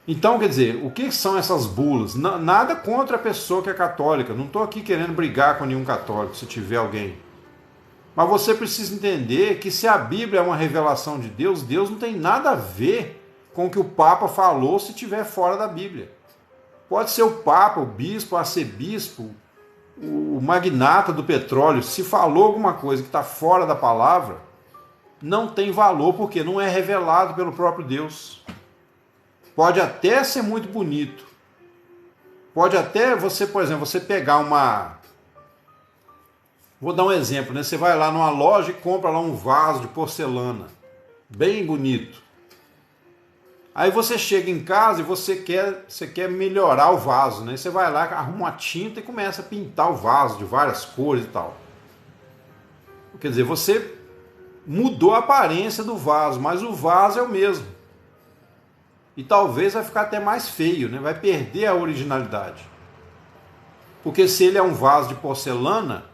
Então, quer dizer, o que são essas bulas? Nada contra a pessoa que é católica. Não estou aqui querendo brigar com nenhum católico, se tiver alguém. Mas você precisa entender que se a Bíblia é uma revelação de Deus, Deus não tem nada a ver com o que o Papa falou se estiver fora da Bíblia. Pode ser o Papa, o Bispo, o Arcebispo, o magnata do petróleo. Se falou alguma coisa que está fora da palavra, não tem valor, porque não é revelado pelo próprio Deus. Pode até ser muito bonito. Pode até você, por exemplo, você pegar uma... Vou dar um exemplo, né? Você vai lá numa loja e compra lá um vaso de porcelana. bem bonito. Aí você chega em casa e você quer melhorar o vaso, né? Você vai lá, arruma uma tinta e começa a pintar o vaso de várias cores e tal. Quer dizer, você mudou a aparência do vaso, mas o vaso é o mesmo. E talvez vai ficar até mais feio, né? Vai perder a originalidade. Porque se ele é um vaso de porcelana,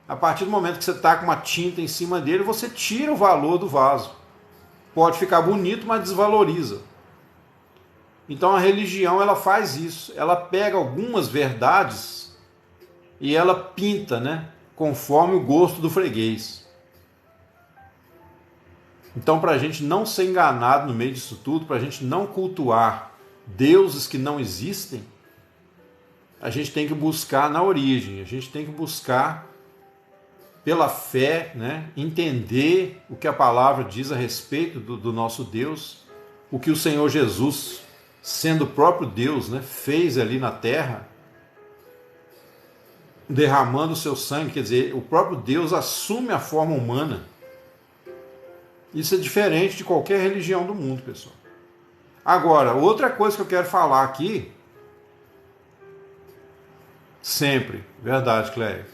a partir do momento que você está com uma tinta em cima dele, você tira o valor do vaso. Pode ficar bonito, mas desvaloriza. Então a religião ela faz isso. Ela pega algumas verdades e ela pinta, né? Conforme o gosto do freguês. Então, para a gente não ser enganado no meio disso tudo, para a gente não cultuar deuses que não existem, a gente tem que buscar na origem, a gente tem que buscar pela fé, né, entender o que a palavra diz a respeito do nosso Deus, o que o Senhor Jesus, sendo o próprio Deus, né, fez ali na terra, derramando o seu sangue, quer dizer, o próprio Deus assume a forma humana. Isso é diferente de qualquer religião do mundo, pessoal. Agora, outra coisa que eu quero falar aqui, sempre, verdade, Cléia.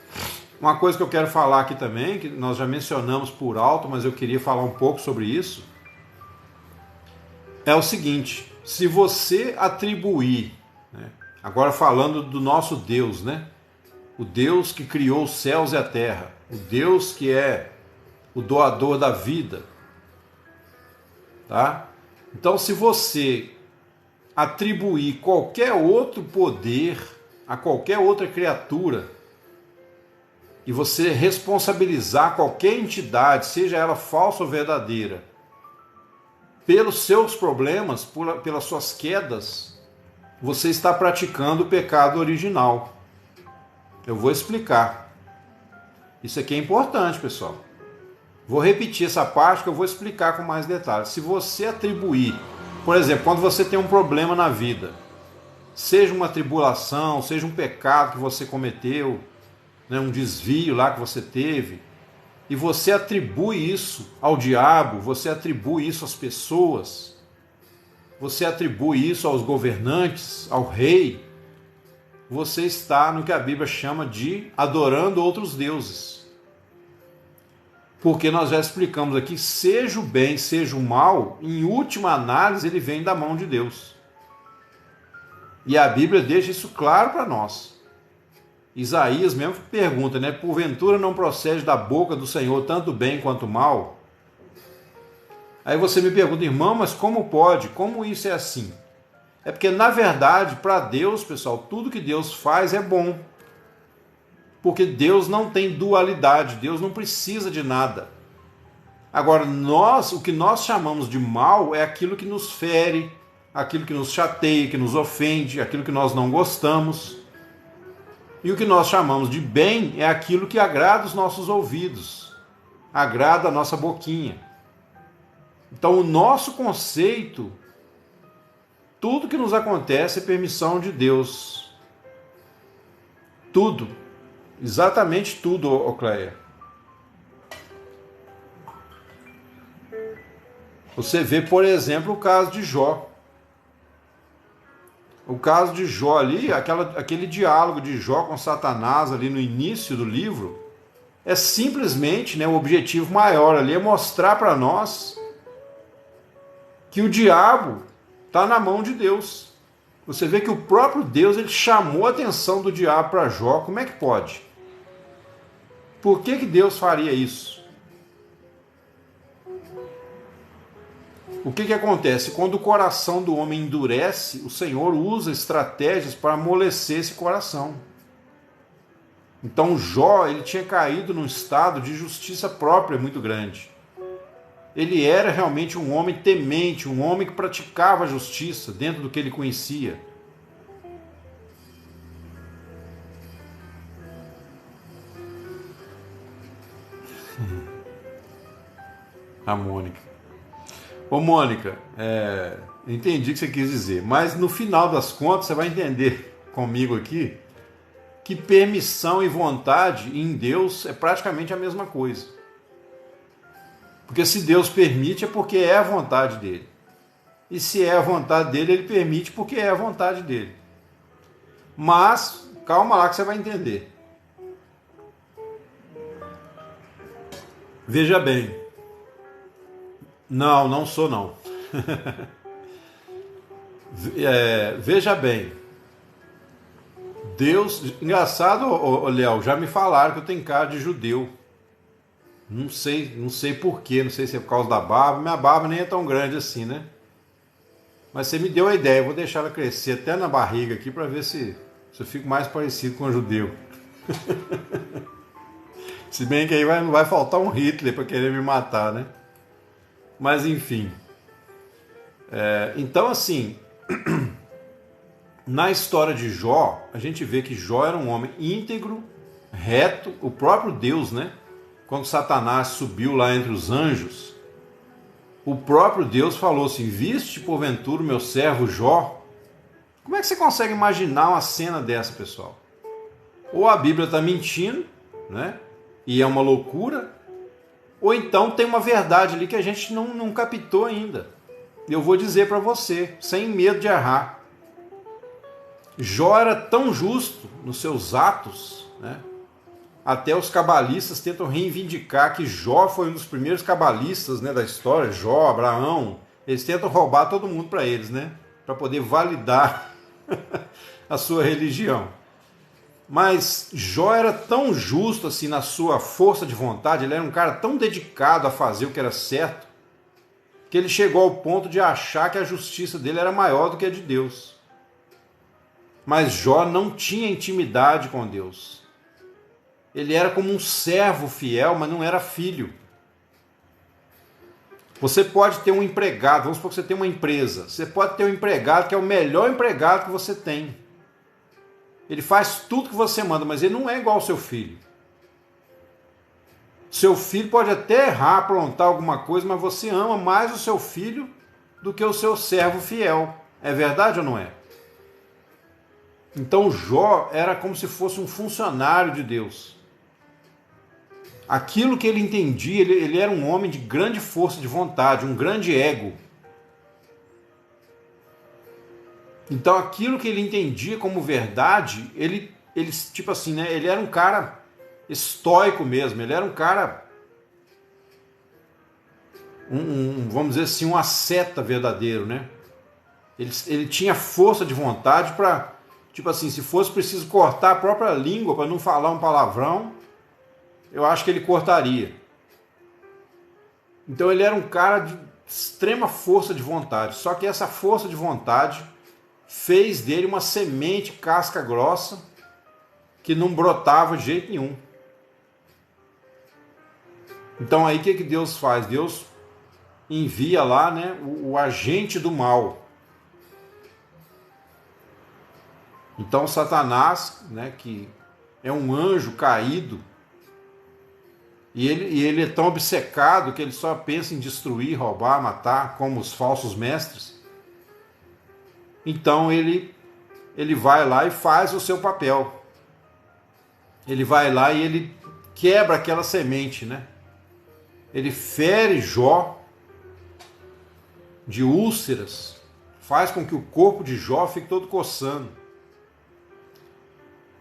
Uma coisa que eu quero falar aqui também, que nós já mencionamos por alto, mas eu queria falar um pouco sobre isso, é o seguinte: se você atribuir, né, agora falando do nosso Deus, né, o Deus que criou os céus e a terra, o Deus que é o doador da vida, tá? Então, se você atribuir qualquer outro poder a qualquer outra criatura e você responsabilizar qualquer entidade, seja ela falsa ou verdadeira, pelos seus problemas, pelas suas quedas, você está praticando o pecado original. Eu vou explicar. Isso aqui é importante, pessoal. Vou repetir essa parte que eu vou explicar com mais detalhes. Se você atribuir, por exemplo, quando você tem um problema na vida, seja uma tribulação, seja um pecado que você cometeu, né, um desvio lá que você teve, e você atribui isso ao diabo, você atribui isso às pessoas, você atribui isso aos governantes, ao rei, você está no que a Bíblia chama de adorando outros deuses. Porque nós já explicamos aqui, seja o bem, seja o mal, em última análise ele vem da mão de Deus. E a Bíblia deixa isso claro para nós. Isaías mesmo pergunta, né? Porventura não procede da boca do Senhor tanto bem quanto mal? Aí você me pergunta, irmão, mas como pode? Como isso é assim? É porque, na verdade, para Deus, pessoal, tudo que Deus faz é bom. Porque Deus não tem dualidade, Deus não precisa de nada. Agora, o que nós chamamos de mal é aquilo que nos fere, aquilo que nos chateia, que nos ofende, aquilo que nós não gostamos. E o que nós chamamos de bem é aquilo que agrada os nossos ouvidos, agrada a nossa boquinha. Então, o nosso conceito, tudo que nos acontece é permissão de Deus. Tudo. Exatamente tudo, ô Cleia. Você vê, por exemplo, o caso de Jó. O caso de Jó ali, aquele diálogo de Jó com Satanás ali no início do livro, é simplesmente, né, o objetivo maior ali é mostrar para nós que o diabo está na mão de Deus. Você vê que o próprio Deus ele chamou a atenção do diabo para Jó. Como é que pode? Por que Deus faria isso? O que acontece? Quando o coração do homem endurece, o Senhor usa estratégias para amolecer esse coração. Então Jó ele tinha caído num estado de justiça própria muito grande. Ele era realmente um homem temente, um homem que praticava a justiça dentro do que ele conhecia. A Mônica. Ô Mônica, entendi o que você quis dizer, mas no final das contas você vai entender comigo aqui que permissão e vontade em Deus é praticamente a mesma coisa. Porque se Deus permite é porque é a vontade dele. E se é a vontade dele, ele permite porque é a vontade dele. Mas, calma lá que você vai entender. Veja bem. Não, não sou não. Veja bem. Deus... Engraçado, Léo, já me falaram que eu tenho cara de judeu. Não sei porquê, não sei se é por causa da barba. Minha barba nem é tão grande assim, né? Mas você me deu a ideia, eu vou deixar ela crescer até na barriga aqui para ver se eu fico mais parecido com um judeu. Se bem que aí não vai faltar um Hitler para querer me matar, né? Mas enfim. Então assim, na história de Jó, a gente vê que Jó era um homem íntegro, reto, o próprio Deus, né? Quando Satanás subiu lá entre os anjos, o próprio Deus falou assim: viste porventura o meu servo Jó? Como é que você consegue imaginar uma cena dessa, pessoal? Ou a Bíblia está mentindo, né? E é uma loucura, ou então tem uma verdade ali que a gente não captou ainda. Eu vou dizer para você, sem medo de errar. Jó era tão justo nos seus atos, né? Até os cabalistas tentam reivindicar que Jó foi um dos primeiros cabalistas, né, da história. Jó, Abraão, eles tentam roubar todo mundo para eles, né? Para poder validar a sua religião. Mas Jó era tão justo assim na sua força de vontade, ele era um cara tão dedicado a fazer o que era certo, que ele chegou ao ponto de achar que a justiça dele era maior do que a de Deus. Mas Jó não tinha intimidade com Deus. Ele era como um servo fiel, mas não era filho. Você pode ter um empregado, vamos supor que você tem uma empresa. Você pode ter um empregado que é o melhor empregado que você tem. Ele faz tudo que você manda, mas ele não é igual ao seu filho. Seu filho pode até errar, aprontar alguma coisa, mas você ama mais o seu filho do que o seu servo fiel. É verdade ou não é? Então Jó era como se fosse um funcionário de Deus. Aquilo que ele entendia, ele era um homem de grande força de vontade, um grande ego. Então aquilo que ele entendia como verdade, ele tipo assim, né, ele era um cara estoico mesmo, ele era um cara, vamos dizer assim, um asceta verdadeiro, né? Ele tinha força de vontade para, tipo assim, se fosse preciso cortar a própria língua para não falar um palavrão, eu acho que ele cortaria. Então ele era um cara de extrema força de vontade. Só que essa força de vontade fez dele uma semente casca grossa que não brotava de jeito nenhum. Então aí o que Deus faz? Deus envia lá, né, o agente do mal. Então Satanás, né, que é um anjo caído, e ele é tão obcecado que ele só pensa em destruir, roubar, matar, como os falsos mestres. Então ele vai lá e faz o seu papel. Ele vai lá e ele quebra aquela semente, né? Ele fere Jó de úlceras, faz com que o corpo de Jó fique todo coçando.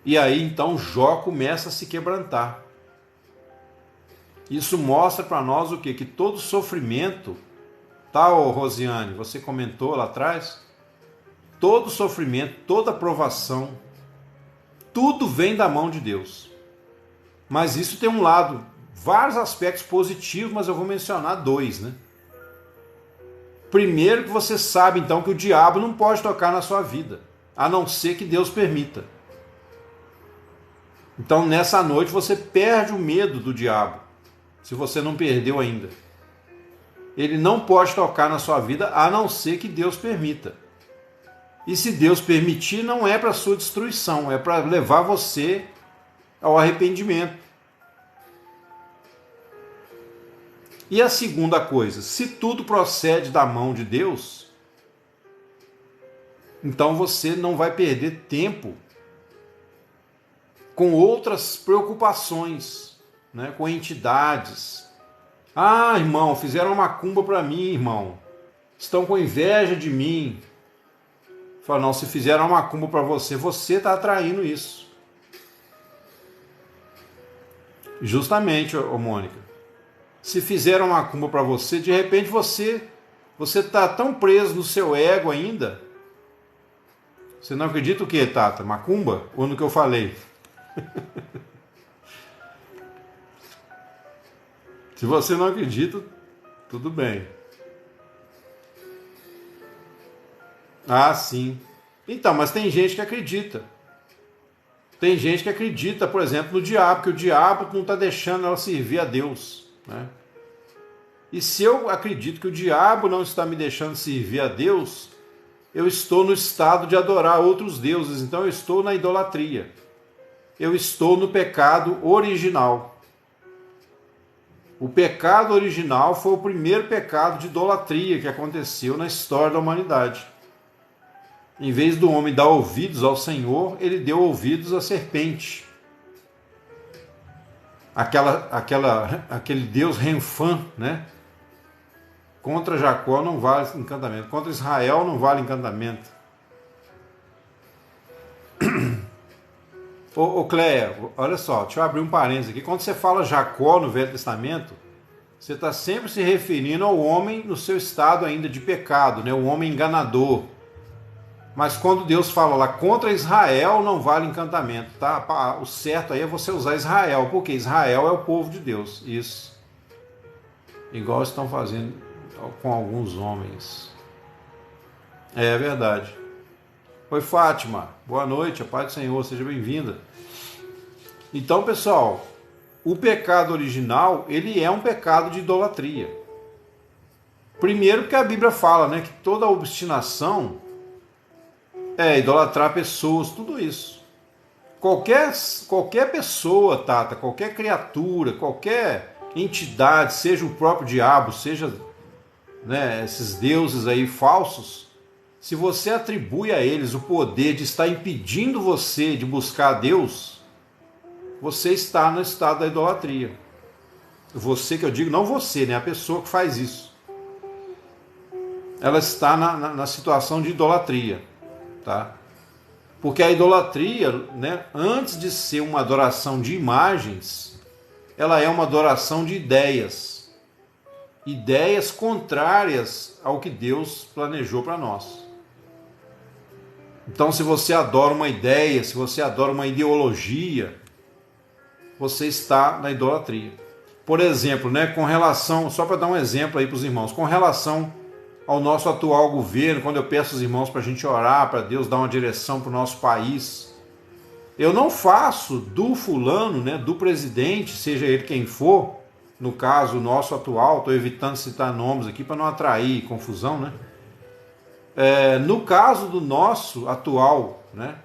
E aí então Jó começa a se quebrantar. Isso mostra para nós o quê? Que todo sofrimento, tá, Rosiane, você comentou lá atrás, todo sofrimento, toda provação, tudo vem da mão de Deus. Mas isso tem um lado, vários aspectos positivos, mas eu vou mencionar dois, né? Primeiro, que você sabe então que o diabo não pode tocar na sua vida, a não ser que Deus permita. Então nessa noite você perde o medo do diabo, se você não perdeu ainda. Ele não pode tocar na sua vida, a não ser que Deus permita. E se Deus permitir, não é para a sua destruição, é para levar você ao arrependimento. E a segunda coisa, se tudo procede da mão de Deus, então você não vai perder tempo com outras preocupações, né, com entidades, Ah, irmão, fizeram uma macumba para mim, irmão. Estão com inveja de mim. Fala, não, se fizeram uma macumba para você, você está atraindo isso. Justamente, ô Mônica. Se fizeram uma macumba para você, de repente você está tão preso no seu ego ainda. Você não acredita o que, Tata? Macumba? Ou no que eu falei? Se você não acredita, tudo bem. Ah, sim. Então, mas tem gente que acredita. Tem gente que acredita, por exemplo, no diabo, que o diabo não está deixando ela servir a Deus, né? E se eu acredito que o diabo não está me deixando servir a Deus, eu estou no estado de adorar outros deuses, então eu estou na idolatria. Eu estou no pecado original. O pecado original foi o primeiro pecado de idolatria que aconteceu na história da humanidade. Em vez do homem dar ouvidos ao Senhor, ele deu ouvidos à serpente. Aquele Deus Renfã, né? Contra Jacó não vale encantamento. Contra Israel não vale encantamento. Ô Cléia, olha só, deixa eu abrir um parênteses aqui. Quando você fala Jacó no Velho Testamento, você está sempre se referindo ao homem no seu estado ainda de pecado, né? O homem enganador. Mas quando Deus fala lá contra Israel, não vale encantamento, tá? O certo aí é você usar Israel, porque Israel é o povo de Deus. Isso. Igual estão fazendo com alguns homens. É verdade. Oi, Fátima. Boa noite, a paz do Senhor, seja bem-vinda. Então, pessoal, o pecado original, ele é um pecado de idolatria. Primeiro porque a Bíblia fala, né, que toda obstinação é idolatrar pessoas, tudo isso. Qualquer pessoa, Tata, qualquer criatura, qualquer entidade, seja o próprio diabo, seja, né, esses deuses aí falsos, se você atribui a eles o poder de estar impedindo você de buscar a Deus, você está no estado da idolatria. Você que eu digo, não você, né, a pessoa que faz isso. Ela está na situação de idolatria, tá? Porque a idolatria, né, antes de ser uma adoração de imagens, ela é uma adoração de ideias. Ideias contrárias ao que Deus planejou para nós. Então, se você adora uma ideia, se você adora uma ideologia, você está na idolatria. Por exemplo, né, com relação, só para dar um exemplo aí para os irmãos, com relação ao nosso atual governo, quando eu peço aos irmãos para a gente orar, para Deus dar uma direção para o nosso país, eu não faço do fulano, né, do presidente, seja ele quem for, no caso, o nosso atual, estou evitando citar nomes aqui para não atrair confusão, né? No caso do nosso atual, né,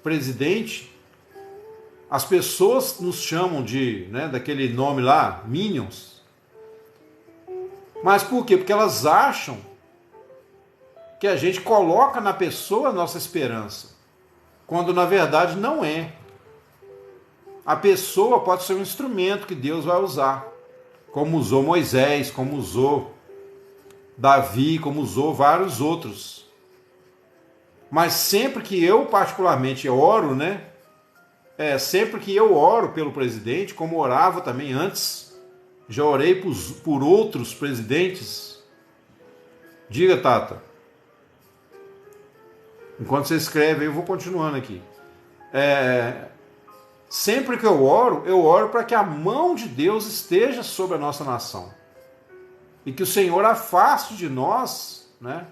presidente, as pessoas nos chamam de, né, daquele nome lá, Minions. Mas por quê? Porque elas acham que a gente coloca na pessoa a nossa esperança, quando na verdade não é. A pessoa pode ser um instrumento que Deus vai usar, como usou Moisés, como usou Davi, como usou vários outros. Mas sempre que eu particularmente oro, né? Sempre que eu oro pelo presidente, como orava também antes, já orei por outros presidentes. Diga, Tata. Enquanto você escreve, eu vou continuando aqui. Sempre que eu oro para que a mão de Deus esteja sobre a nossa nação. E que o Senhor afaste de nós, né,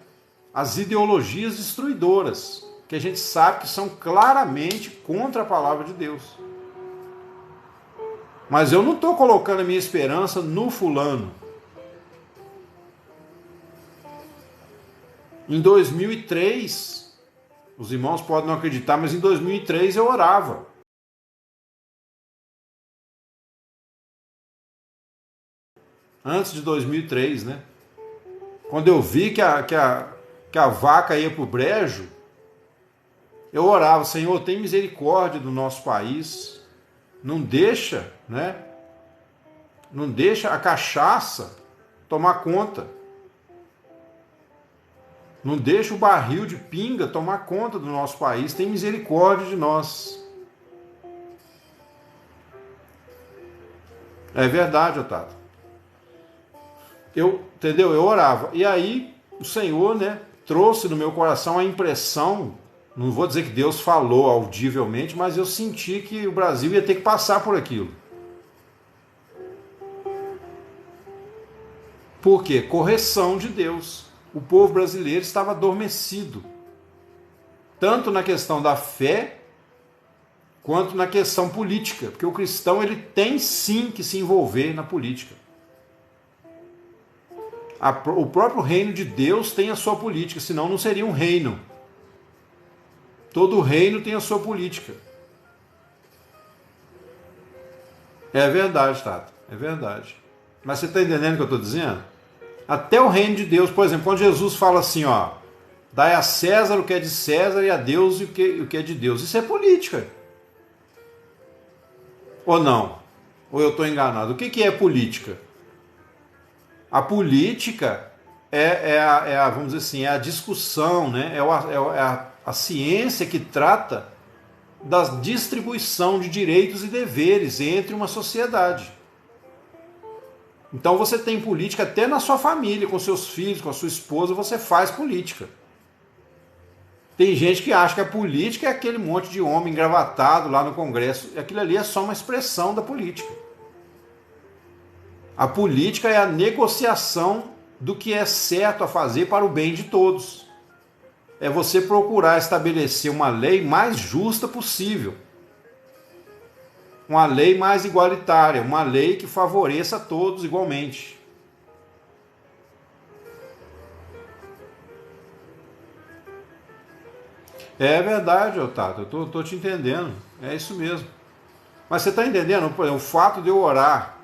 as ideologias destruidoras, que a gente sabe que são claramente contra a palavra de Deus. Mas eu não estou colocando a minha esperança no fulano. Em 2003, os irmãos podem não acreditar, mas em 2003 eu orava. Antes de 2003, né? Quando eu vi que a vaca ia para o brejo, eu orava, Senhor, tem misericórdia do nosso país, não deixa, né, Não deixa a cachaça tomar conta. Não deixa o barril de pinga tomar conta do nosso país. Tem misericórdia de nós. É verdade, Otávio. Entendeu? Eu orava. E aí o Senhor, né, trouxe no meu coração a impressão, não vou dizer que Deus falou audivelmente, mas eu senti que o Brasil ia ter que passar por aquilo. Por quê? Correção de Deus. O povo brasileiro estava adormecido, tanto na questão da fé, quanto na questão política, porque o cristão ele tem sim que se envolver na política. O próprio reino de Deus tem a sua política, senão não seria um reino. Todo reino tem a sua política. É verdade, Tato, é verdade. Mas você está entendendo o que eu estou dizendo? Até o reino de Deus, por exemplo, quando Jesus fala assim, ó, dai a César o que é de César e a Deus o que é de Deus. Isso é política. Ou não? Ou eu estou enganado? O que é política? A política vamos dizer assim, é a discussão, né? A ciência que trata da distribuição de direitos e deveres entre uma sociedade. Então você tem política até na sua família, com seus filhos, com a sua esposa, você faz política. Tem gente que acha que a política é aquele monte de homem engravatado lá no Congresso. Aquilo ali é só uma expressão da política. A política é a negociação do que é certo a fazer para o bem de todos. É você procurar estabelecer uma lei mais justa possível. Uma lei mais igualitária, uma lei que favoreça a todos igualmente. É verdade, Otávio, eu tô te entendendo, é isso mesmo. Mas você está entendendo, por exemplo, o fato de eu orar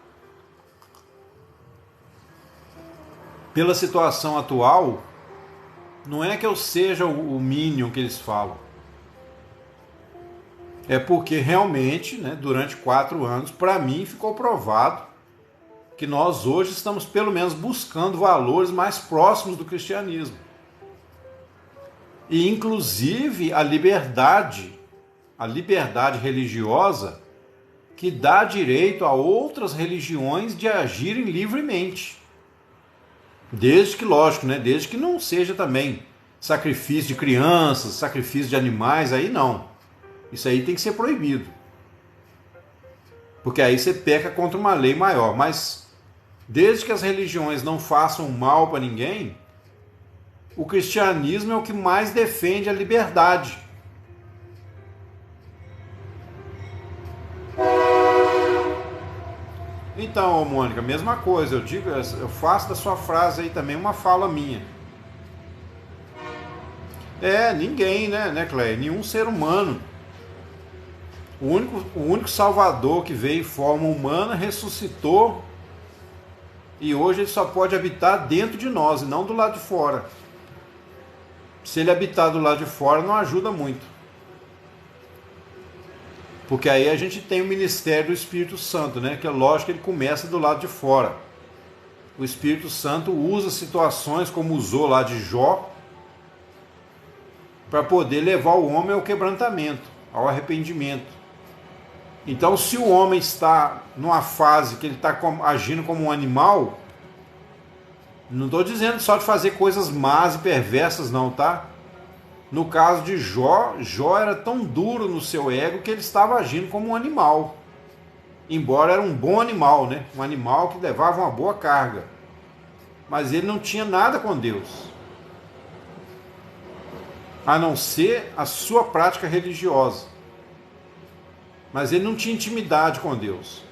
pela situação atual, não é que eu seja o minion que eles falam. É porque realmente, né, durante 4 anos, para mim ficou provado que nós hoje estamos pelo menos buscando valores mais próximos do cristianismo. E inclusive a liberdade religiosa que dá direito a outras religiões de agirem livremente. Desde que, lógico, né, desde que não seja também sacrifício de crianças, sacrifício de animais, aí não. Isso aí tem que ser proibido. Porque aí você peca contra uma lei maior. Mas desde que as religiões não façam mal para ninguém, o cristianismo é o que mais defende a liberdade. Então, Mônica, mesma coisa. Eu faço da sua frase aí também uma fala minha. Ninguém, né, Cleia? Nenhum ser humano. O único Salvador que veio em forma humana ressuscitou e hoje ele só pode habitar dentro de nós e não do lado de fora. Se ele habitar do lado de fora não ajuda muito. Porque aí a gente tem o ministério do Espírito Santo, né? Que é lógico que ele começa do lado de fora. O Espírito Santo usa situações como usou lá de Jó para poder levar o homem ao quebrantamento, ao arrependimento. Então, se o homem está numa fase que ele está agindo como um animal, não estou dizendo só de fazer coisas más e perversas não, tá? No caso de Jó, Jó era tão duro no seu ego que ele estava agindo como um animal. Embora era um bom animal, né? Um animal que levava uma boa carga. Mas ele não tinha nada com Deus. A não ser a sua prática religiosa. Mas ele não tinha intimidade com Deus.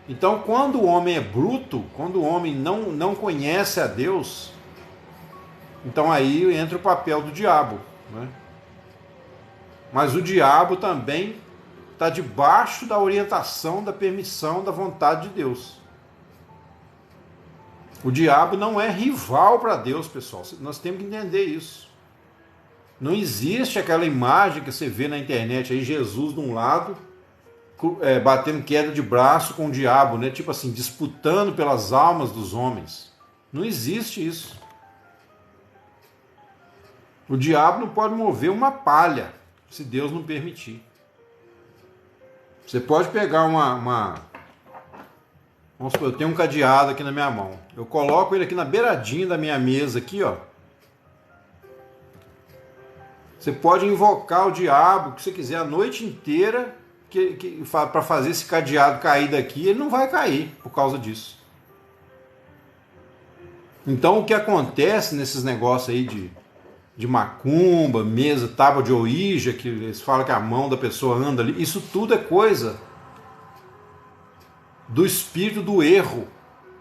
Então, quando o homem é bruto, quando o homem não conhece a Deus, então aí entra o papel do diabo, né? Mas o diabo também está debaixo da orientação, da permissão, da vontade de Deus. O diabo não é rival para Deus, pessoal. Nós temos que entender isso. Não existe aquela imagem que você vê na internet aí, Jesus de um lado, batendo queda de braço com o diabo, né? Tipo assim, disputando pelas almas dos homens. Não existe isso. O diabo não pode mover uma palha, se Deus não permitir. Você pode pegar vamos supor, eu tenho um cadeado aqui na minha mão. Eu coloco ele aqui na beiradinha da minha mesa aqui, ó. Você pode invocar o diabo, o que você quiser, a noite inteira, para fazer esse cadeado cair daqui, ele não vai cair por causa disso. Então o que acontece nesses negócios aí de macumba, mesa, tábua de ouija, que eles falam que a mão da pessoa anda ali, isso tudo é coisa do espírito do erro.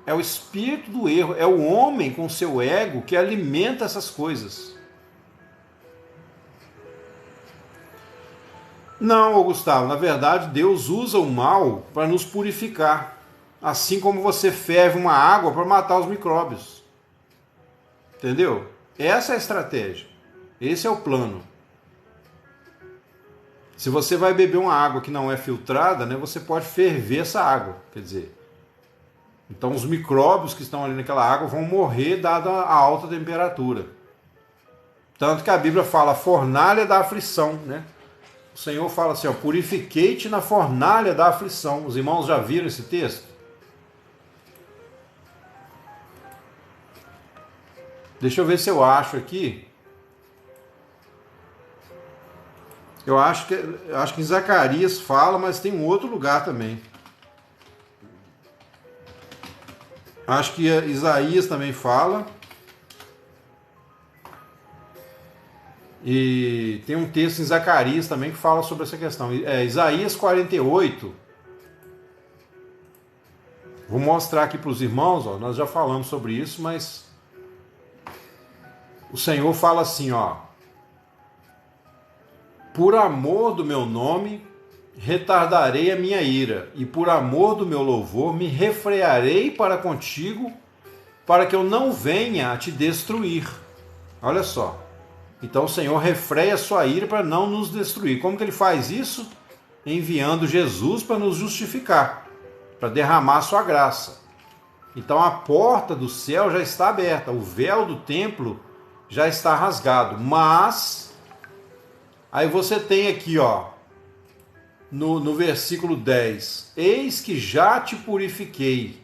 É o espírito do erro, é o homem com seu ego que alimenta essas coisas. Não, Gustavo, na verdade Deus usa o mal para nos purificar. Assim como você ferve uma água para matar os micróbios. Entendeu? Essa é a estratégia. Esse é o plano. Se você vai beber uma água que não é filtrada, né, você pode ferver essa água. Quer dizer, então os micróbios que estão ali naquela água vão morrer dada a alta temperatura. Tanto que a Bíblia fala a fornalha da aflição, né? O Senhor fala assim, ó, purifiquei-te na fornalha da aflição. Os irmãos já viram esse texto? Deixa eu ver se eu acho aqui. Eu acho que em Zacarias fala, mas tem um outro lugar também. Acho que Isaías também fala. E tem um texto em Zacarias também que fala sobre essa questão. Isaías 48. Vou mostrar aqui para os irmãos, ó, nós já falamos sobre isso, mas o Senhor fala assim, ó: por amor do meu nome, retardarei a minha ira, e por amor do meu louvor, me refrearei para contigo, para que eu não venha a te destruir. Olha só. Então o Senhor refreia a sua ira para não nos destruir. Como que ele faz isso? Enviando Jesus para nos justificar, para derramar a sua graça. Então a porta do céu já está aberta, o véu do templo já está rasgado, mas aí você tem aqui, ó, no versículo 10, eis que já te purifiquei,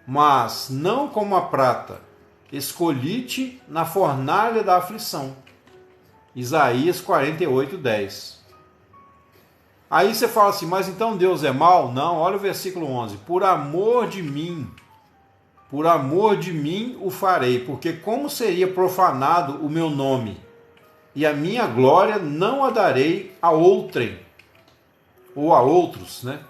mas não como a prata, escolhi-te na fornalha da aflição. Isaías 48, 10. Aí você fala assim, mas então Deus é mau? Não, olha o versículo 11. Por amor de mim o farei, porque como seria profanado o meu nome? E a minha glória não a darei a outrem, ou a outros, né?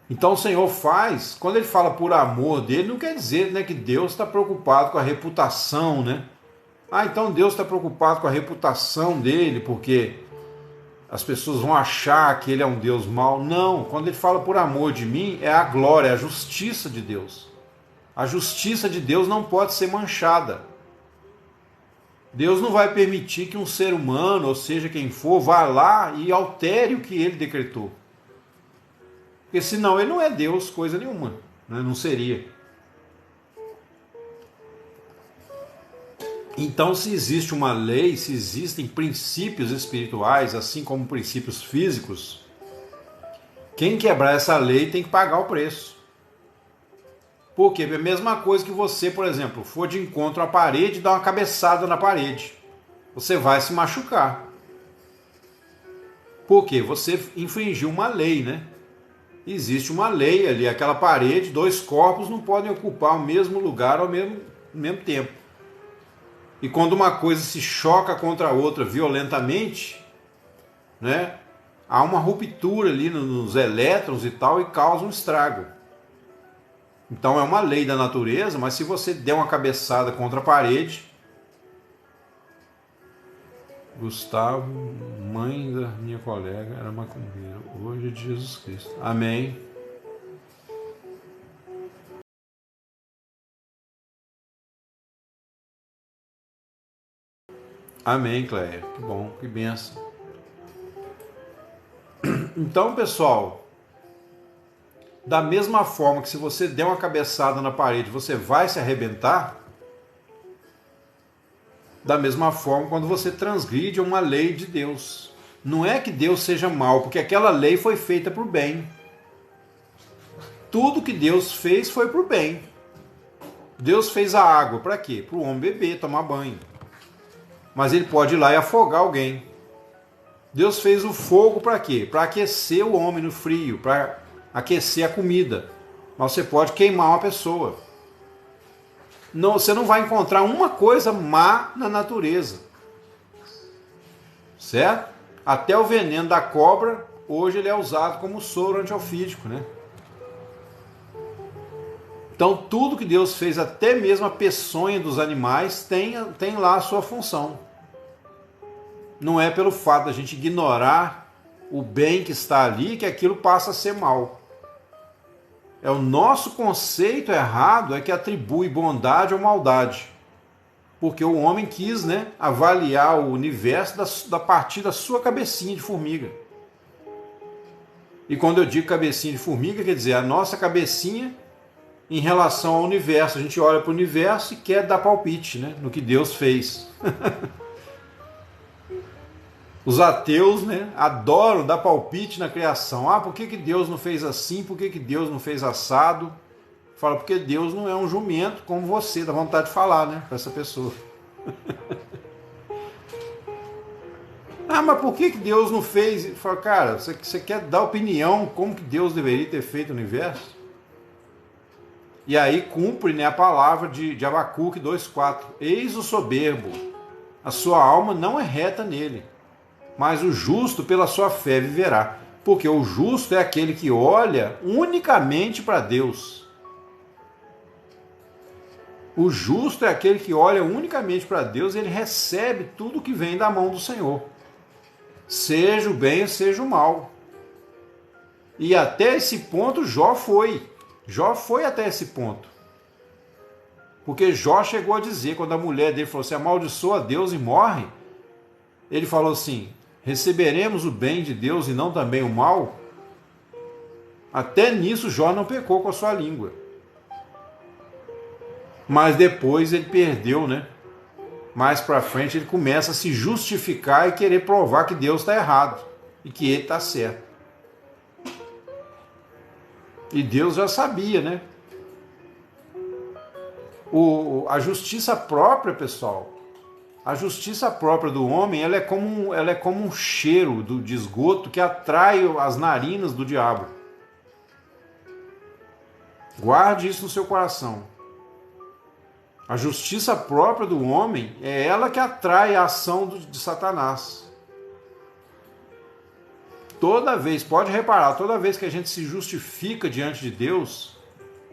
Então o Senhor faz, quando ele fala por amor dele, não quer dizer, né, que Deus está preocupado com a reputação, né? Ah, então Deus está preocupado com a reputação dele, porque as pessoas vão achar que ele é um Deus mau. Não, quando ele fala por amor de mim, é a glória, é a justiça de Deus. A justiça de Deus não pode ser manchada. Deus não vai permitir que um ser humano, ou seja, quem for, vá lá e altere o que ele decretou. Porque senão ele não é Deus, coisa nenhuma, né? Não seria. Então, se existe uma lei, se existem princípios espirituais, assim como princípios físicos, quem quebrar essa lei tem que pagar o preço. Porque é a mesma coisa que você, por exemplo, for de encontro à parede e dar uma cabeçada na parede. Você vai se machucar. Porque você infringiu uma lei, né? Existe uma lei ali, aquela parede, dois corpos não podem ocupar o mesmo lugar ao mesmo tempo. E quando uma coisa se choca contra a outra violentamente, né, há uma ruptura ali nos elétrons e tal e causa um estrago. Então é uma lei da natureza, mas se você der uma cabeçada contra a parede... Gustavo, mãe da minha colega, era macumbeira. Hoje é de Jesus Cristo. Amém. Amém, Cléia. Que bom, que benção. Então, pessoal, da mesma forma que se você der uma cabeçada na parede, você vai se arrebentar, da mesma forma quando você transgride uma lei de Deus. Não é que Deus seja mau, porque aquela lei foi feita para o bem. Tudo que Deus fez foi para o bem. Deus fez a água para quê? Para o homem beber, tomar banho. Mas ele pode ir lá e afogar alguém. Deus fez o fogo para quê? Para aquecer o homem no frio, para aquecer a comida. Mas você pode queimar uma pessoa. Não, você não vai encontrar uma coisa má na natureza. Certo? Até o veneno da cobra, hoje ele é usado como soro antiofídico, né? Então tudo que Deus fez, até mesmo a peçonha dos animais, tem lá a sua função. Não é pelo fato da gente ignorar o bem que está ali que aquilo passa a ser mal. É o nosso conceito errado é que atribui bondade ou maldade. Porque o homem quis, né, avaliar o universo da partir da sua cabecinha de formiga. E quando eu digo cabecinha de formiga, quer dizer a nossa cabecinha em relação ao universo. A gente olha para o universo e quer dar palpite, né, no que Deus fez. Os ateus, né, adoram dar palpite na criação. Ah, por que Deus não fez assim? Por que Deus não fez assado? Fala, porque Deus não é um jumento como você, dá vontade de falar, né, para essa pessoa. Ah, mas por que Deus não fez? Fala, cara, você quer dar opinião como que Deus deveria ter feito o universo? E aí cumpre, né, a palavra de Abacuque 2,4. Eis o soberbo, a sua alma não é reta nele, mas o justo pela sua fé viverá. Porque o justo é aquele que olha unicamente para Deus. O justo é aquele que olha unicamente para Deus e ele recebe tudo que vem da mão do Senhor. Seja o bem, seja o mal. E até esse ponto Jó foi. Jó foi até esse ponto. Porque Jó chegou a dizer, quando a mulher dele falou assim, amaldiçoa Deus e morre, ele falou assim, receberemos o bem de Deus e não também o mal? Até nisso Jó não pecou com a sua língua. Mas depois ele perdeu, né? Mais para frente ele começa a se justificar e querer provar que Deus está errado e que ele está certo. E Deus já sabia, né? A justiça própria, pessoal, a justiça própria do homem, ela é como um cheiro de esgoto que atrai as narinas do diabo. Guarde isso no seu coração. A justiça própria do homem é ela que atrai a ação de Satanás. Toda vez, pode reparar, toda vez que a gente se justifica diante de Deus,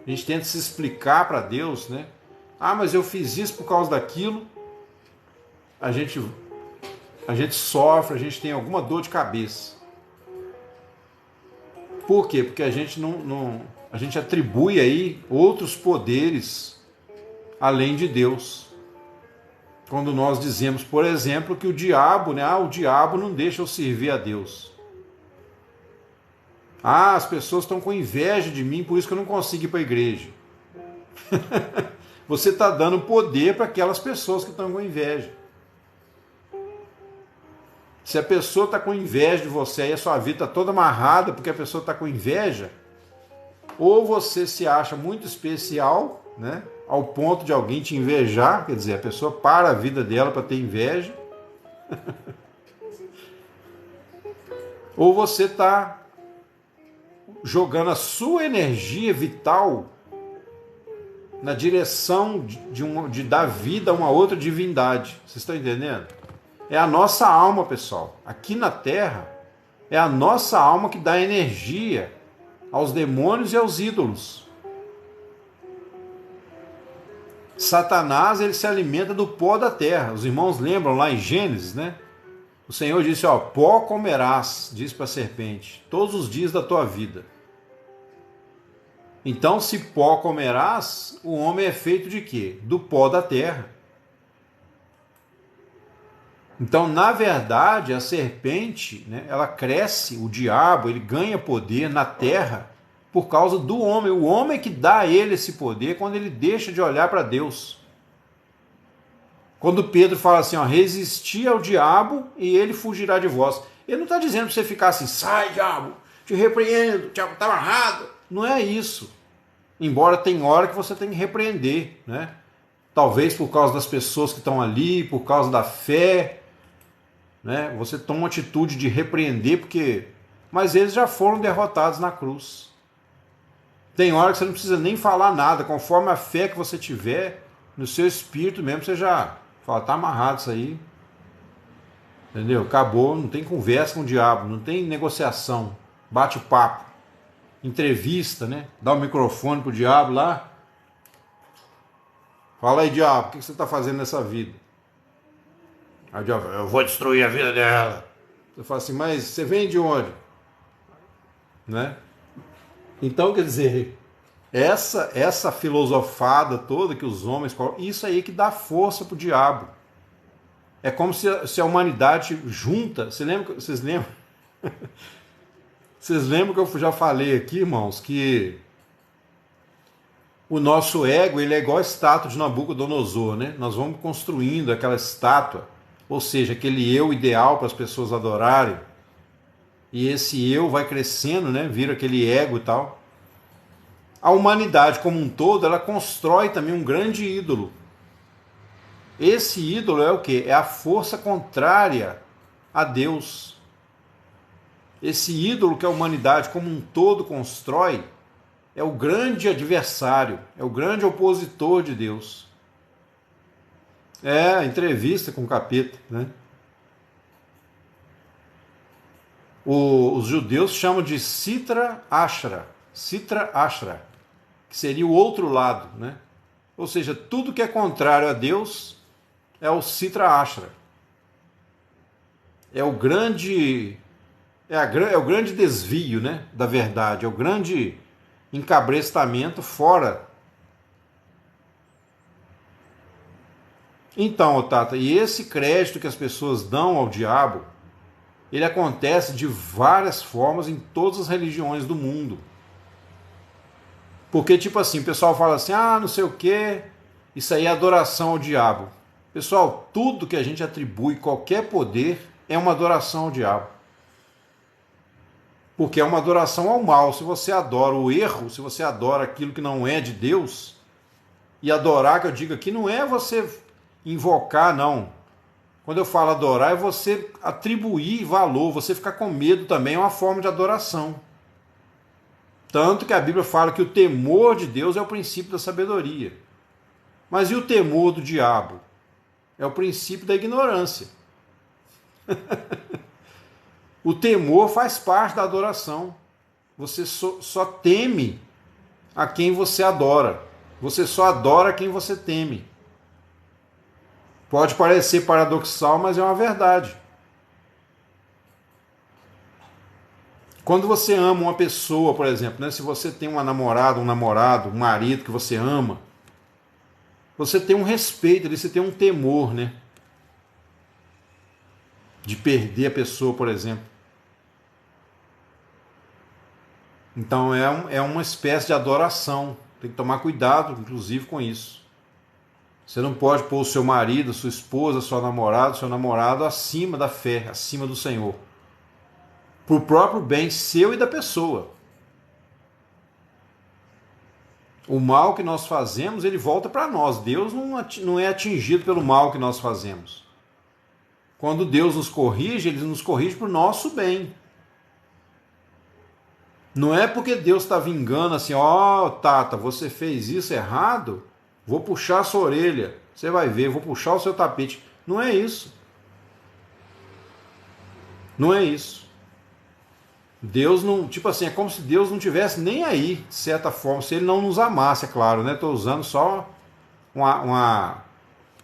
a gente tenta se explicar para Deus, né? Ah, mas eu fiz isso por causa daquilo. A gente sofre, a gente tem alguma dor de cabeça. Por quê? Porque a gente a gente atribui aí outros poderes além de Deus. Quando nós dizemos, por exemplo, que o diabo, né? Ah, o diabo não deixa eu servir a Deus. Ah, as pessoas estão com inveja de mim, por isso que eu não consigo ir para a igreja. Você está dando poder para aquelas pessoas que estão com inveja. Se a pessoa está com inveja de você e a sua vida está toda amarrada porque a pessoa está com inveja, ou você se acha muito especial, né, ao ponto de alguém te invejar, quer dizer, a pessoa para a vida dela para ter inveja, ou você está jogando a sua energia vital na direção de dar vida a uma outra divindade. Vocês estão entendendo? É a nossa alma, pessoal. Aqui na Terra, é a nossa alma que dá energia aos demônios e aos ídolos. Satanás, ele se alimenta do pó da terra. Os irmãos lembram lá em Gênesis, né? O Senhor disse, ó, pó comerás, diz para a serpente, todos os dias da tua vida. Então, se pó comerás, o homem é feito de quê? Do pó da terra. Então, na verdade, a serpente, né, ela cresce, o diabo, ele ganha poder na terra por causa do homem. O homem é que dá a ele esse poder quando ele deixa de olhar para Deus. Quando Pedro fala assim, ó, resistir ao diabo e ele fugirá de vós. Ele não está dizendo para você ficar assim, sai diabo, te repreendo, o diabo está amarrado. Não é isso. Embora tem hora que você tem que repreender, né? Talvez por causa das pessoas que estão ali, por causa da fé, né? Você toma uma atitude de repreender, mas eles já foram derrotados na cruz. Tem hora que você não precisa nem falar nada, conforme a fé que você tiver, no seu espírito mesmo, você já fala, tá amarrado isso aí. Entendeu? Acabou, não tem conversa com o diabo, não tem negociação, bate-papo, entrevista, né? Dá o microfone pro diabo lá. Fala aí, diabo, o que você está fazendo nessa vida? Aí o diabo fala, eu vou destruir a vida dela. Você fala assim, mas você vem de onde? Né? Então, quer dizer, essa filosofada toda que os homens colocam, isso aí que dá força pro diabo. É como se a humanidade junta. Vocês lembram? Vocês lembram que eu já falei aqui, irmãos, que o nosso ego ele é igual a estátua de Nabucodonosor, né? Nós vamos construindo aquela estátua, ou seja, aquele eu ideal para as pessoas adorarem. E esse eu vai crescendo, né? Vira aquele ego e tal. A humanidade como um todo, ela constrói também um grande ídolo. Esse ídolo é o quê? É a força contrária a Deus. Esse ídolo que a humanidade como um todo constrói é o grande adversário, é o grande opositor de Deus. É a entrevista com o capeta, né? Os judeus chamam de Sitra Ashra, que seria o outro lado, né? Ou seja, tudo que é contrário a Deus é o Sitra Ashra. É o grande desvio, né, da verdade, é o grande encabrestamento fora. Então, Tata, e esse crédito que as pessoas dão ao diabo, ele acontece de várias formas em todas as religiões do mundo. Porque, tipo assim, o pessoal fala assim, não sei o que, isso aí é adoração ao diabo. Pessoal, tudo que a gente atribui, qualquer poder, é uma adoração ao diabo. Porque é uma adoração ao mal. Se você adora o erro, se você adora aquilo que não é de Deus, e adorar, que eu digo aqui, não é você invocar, não. Quando eu falo adorar, é você atribuir valor, você ficar com medo também, é uma forma de adoração. Tanto que a Bíblia fala que o temor de Deus é o princípio da sabedoria. Mas e o temor do diabo? É o princípio da ignorância. O temor faz parte da adoração. Você só teme a quem você adora. Você só adora quem você teme. Pode parecer paradoxal, mas é uma verdade. Quando você ama uma pessoa, por exemplo, né, se você tem uma namorada, um namorado, um marido que você ama, você tem um respeito, você tem um temor, né? De perder a pessoa, por exemplo. Então é uma espécie de adoração. Tem que tomar cuidado, inclusive, com isso. Você não pode pôr o seu marido, sua esposa, seu namorado acima da fé, acima do Senhor. Para o próprio bem seu e da pessoa. O mal que nós fazemos, ele volta para nós. Deus não é atingido pelo mal que nós fazemos. Quando Deus nos corrige, Ele nos corrige para o nosso bem. Não é porque Deus está vingando assim, Tata, você fez isso errado, vou puxar a sua orelha, você vai ver, vou puxar o seu tapete. Não é isso. Não é isso. Deus não, tipo assim, é como se Deus não tivesse nem aí, de certa forma, se Ele não nos amasse, é claro, né? Estou usando só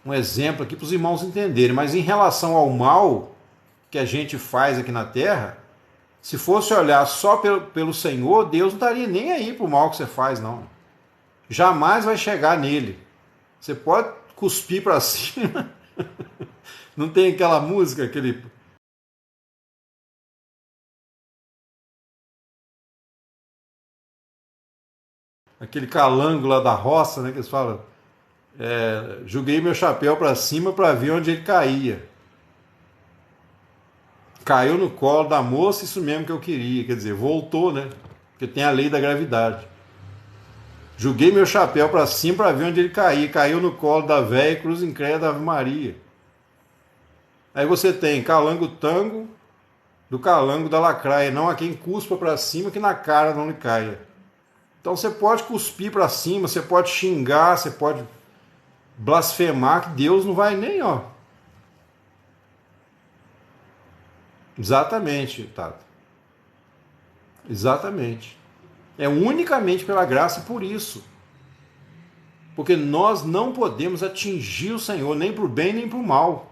um exemplo aqui para os irmãos entenderem, mas em relação ao mal que a gente faz aqui na Terra, se fosse olhar só pelo Senhor, Deus não estaria nem aí para o mal que você faz, não. Jamais vai chegar nele. Você pode cuspir para cima, Não tem aquela música, aquele calango lá da roça, né? Que eles falam, joguei meu chapéu para cima para ver onde ele caía. Caiu no colo da moça, isso mesmo que eu queria. Quer dizer, voltou, né? Porque tem a lei da gravidade. Joguei meu chapéu para cima para ver onde ele caía. Caiu no colo da véia, cruz incrédula da Ave Maria. Aí você tem calango tango do calango da lacraia. Não a quem cuspa para cima que na cara não lhe caia. Então você pode cuspir para cima, você pode xingar, você pode blasfemar, que Deus não vai nem, ó. Exatamente, Tato. Exatamente. É unicamente pela graça por isso. Porque nós não podemos atingir o Senhor nem para o bem nem para o mal.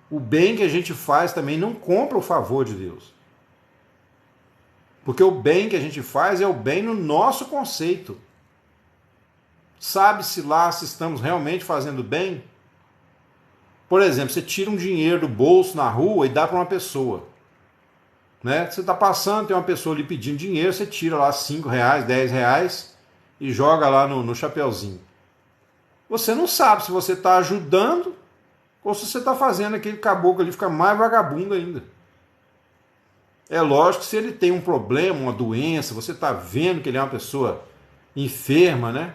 O bem que a gente faz também não compra o favor de Deus. Porque o bem que a gente faz é o bem no nosso conceito. Sabe-se lá se estamos realmente fazendo bem? Por exemplo, você tira um dinheiro do bolso na rua e dá para uma pessoa. Né? Você está passando, tem uma pessoa lhe pedindo dinheiro, você tira lá 5 reais, 10 reais e joga lá no chapeuzinho. Você não sabe se você está ajudando ou se você está fazendo aquele caboclo ali ficar mais vagabundo ainda. É lógico que se ele tem um problema, uma doença, você está vendo que ele é uma pessoa enferma, né?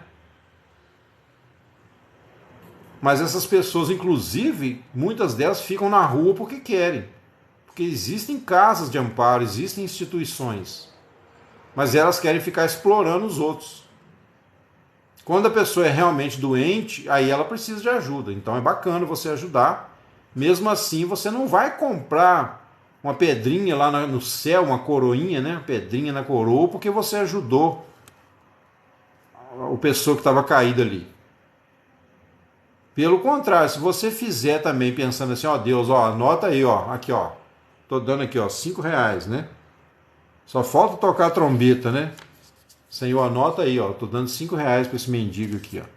Mas essas pessoas, inclusive, muitas delas ficam na rua porque querem. Porque existem casas de amparo, existem instituições. Mas elas querem ficar explorando os outros. Quando a pessoa é realmente doente, aí ela precisa de ajuda. Então é bacana você ajudar. Mesmo assim, você não vai comprar uma pedrinha lá no céu, uma coroinha, né? Uma pedrinha na coroa, porque você ajudou a pessoa que estava caída ali. Pelo contrário, se você fizer também pensando assim, ó, Deus, ó, anota aí, ó, aqui, ó, tô dando aqui, ó, 5 reais, né? Só falta tocar a trombeta, né? Senhor, anota aí, ó, tô dando 5 reais para esse mendigo aqui, ó.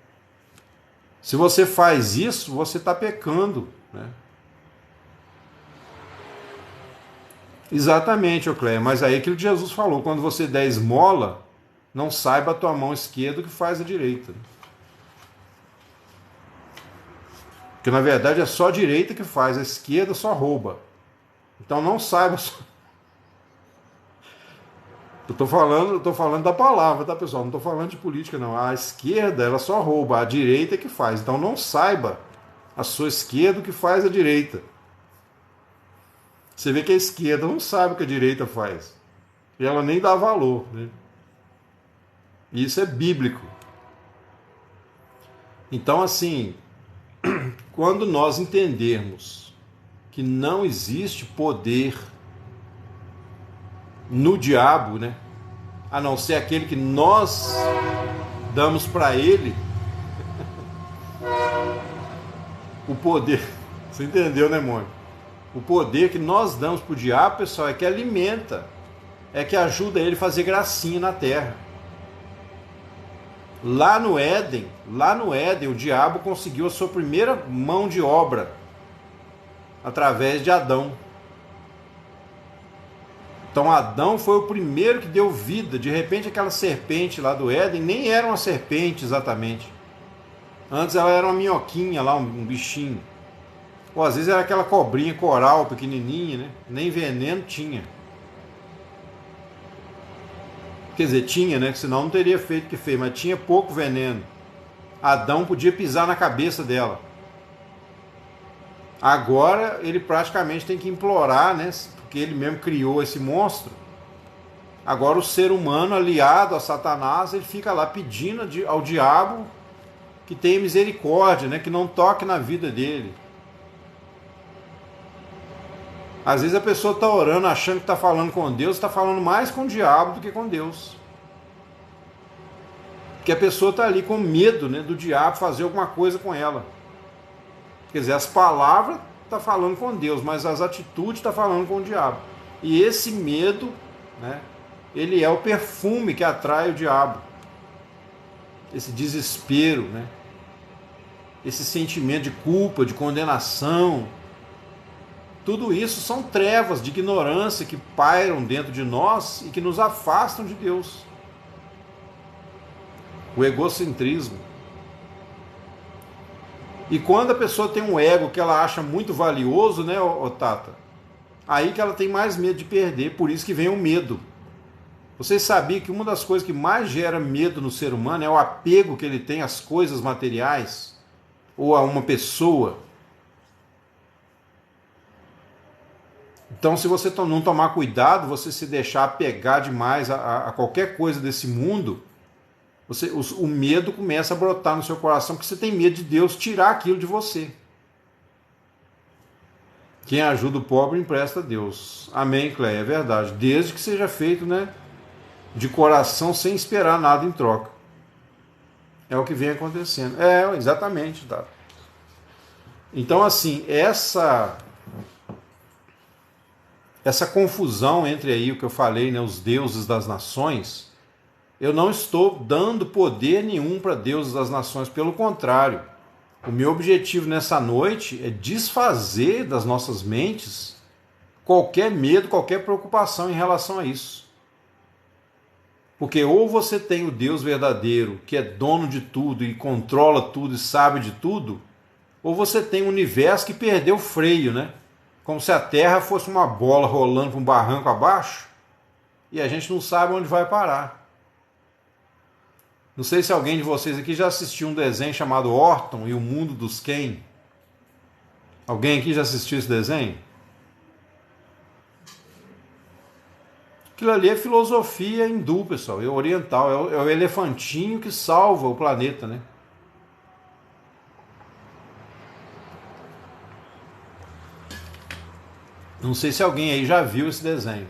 Se você faz isso, você está pecando, né? Exatamente, Ocleia, mas aí aquilo que Jesus falou, quando você der esmola, não saiba a tua mão esquerda o que faz a direita. Porque na verdade é só a direita que faz, a esquerda só rouba. Então não saiba. Eu tô falando da palavra, tá, pessoal? Não tô falando de política, não. A esquerda, ela só rouba, a direita é que faz. Então não saiba a sua esquerda o que faz a direita. Você vê que a esquerda não sabe o que a direita faz. E ela nem dá valor, né? Isso é bíblico. Então, assim, quando nós entendermos que não existe poder no diabo, né? A não ser aquele que nós damos para ele, o poder. Você entendeu, né, Mônica? O poder que nós damos para o diabo, pessoal, é que alimenta, é que ajuda ele a fazer gracinha na terra. Lá no Éden, o diabo conseguiu a sua primeira mão de obra através de Adão. Então Adão foi o primeiro que deu vida. De repente aquela serpente lá do Éden nem era uma serpente exatamente. Antes ela era uma minhoquinha lá, um bichinho. Ou às vezes era aquela cobrinha coral pequenininha, né? Nem veneno tinha. Quer dizer, tinha, né? Senão não teria feito o que fez, mas tinha pouco veneno. Adão podia pisar na cabeça dela. Agora ele praticamente tem que implorar, né? Porque ele mesmo criou esse monstro. Agora o ser humano aliado a Satanás, ele fica lá pedindo ao diabo que tenha misericórdia, né? Que não toque na vida dele. Às vezes a pessoa está orando achando que está falando com Deus, está falando mais com o diabo do que com Deus. Porque a pessoa está ali com medo, né, do diabo fazer alguma coisa com ela. Quer dizer, as palavras estão falando com Deus, mas as atitudes estão falando com o diabo. E esse medo, né, ele é o perfume que atrai o diabo. Esse desespero, né, esse sentimento de culpa, de condenação, Tudo isso são trevas de ignorância que pairam dentro de nós e que nos afastam de Deus. O egocentrismo. E quando a pessoa tem um ego que ela acha muito valioso, né, Tata? Aí que ela tem mais medo de perder, por isso que vem o medo. Vocês sabiam que uma das coisas que mais gera medo no ser humano é o apego que ele tem às coisas materiais ou a uma pessoa? Então, se você não tomar cuidado, você se deixar apegar demais a qualquer coisa desse mundo, o medo começa a brotar no seu coração, porque você tem medo de Deus tirar aquilo de você. Quem ajuda o pobre empresta a Deus. Amém, Cleia, é verdade. Desde que seja feito, né, de coração, sem esperar nada em troca. É o que vem acontecendo. É, exatamente. Tá? Então, assim, essa confusão entre aí o que eu falei, né, os deuses das nações, eu não estou dando poder nenhum para deuses das nações, pelo contrário. O meu objetivo nessa noite é desfazer das nossas mentes qualquer medo, qualquer preocupação em relação a isso. Porque ou você tem o Deus verdadeiro, que é dono de tudo e controla tudo e sabe de tudo, ou você tem um universo que perdeu o freio, né? Como se a Terra fosse uma bola rolando para um barranco abaixo e a gente não sabe onde vai parar. Não sei se alguém de vocês aqui já assistiu um desenho chamado Orton e o Mundo dos Ken. Alguém aqui já assistiu esse desenho? Aquilo ali é filosofia hindu, pessoal, é oriental, é o elefantinho que salva o planeta, né? Não sei se alguém aí já viu esse desenho.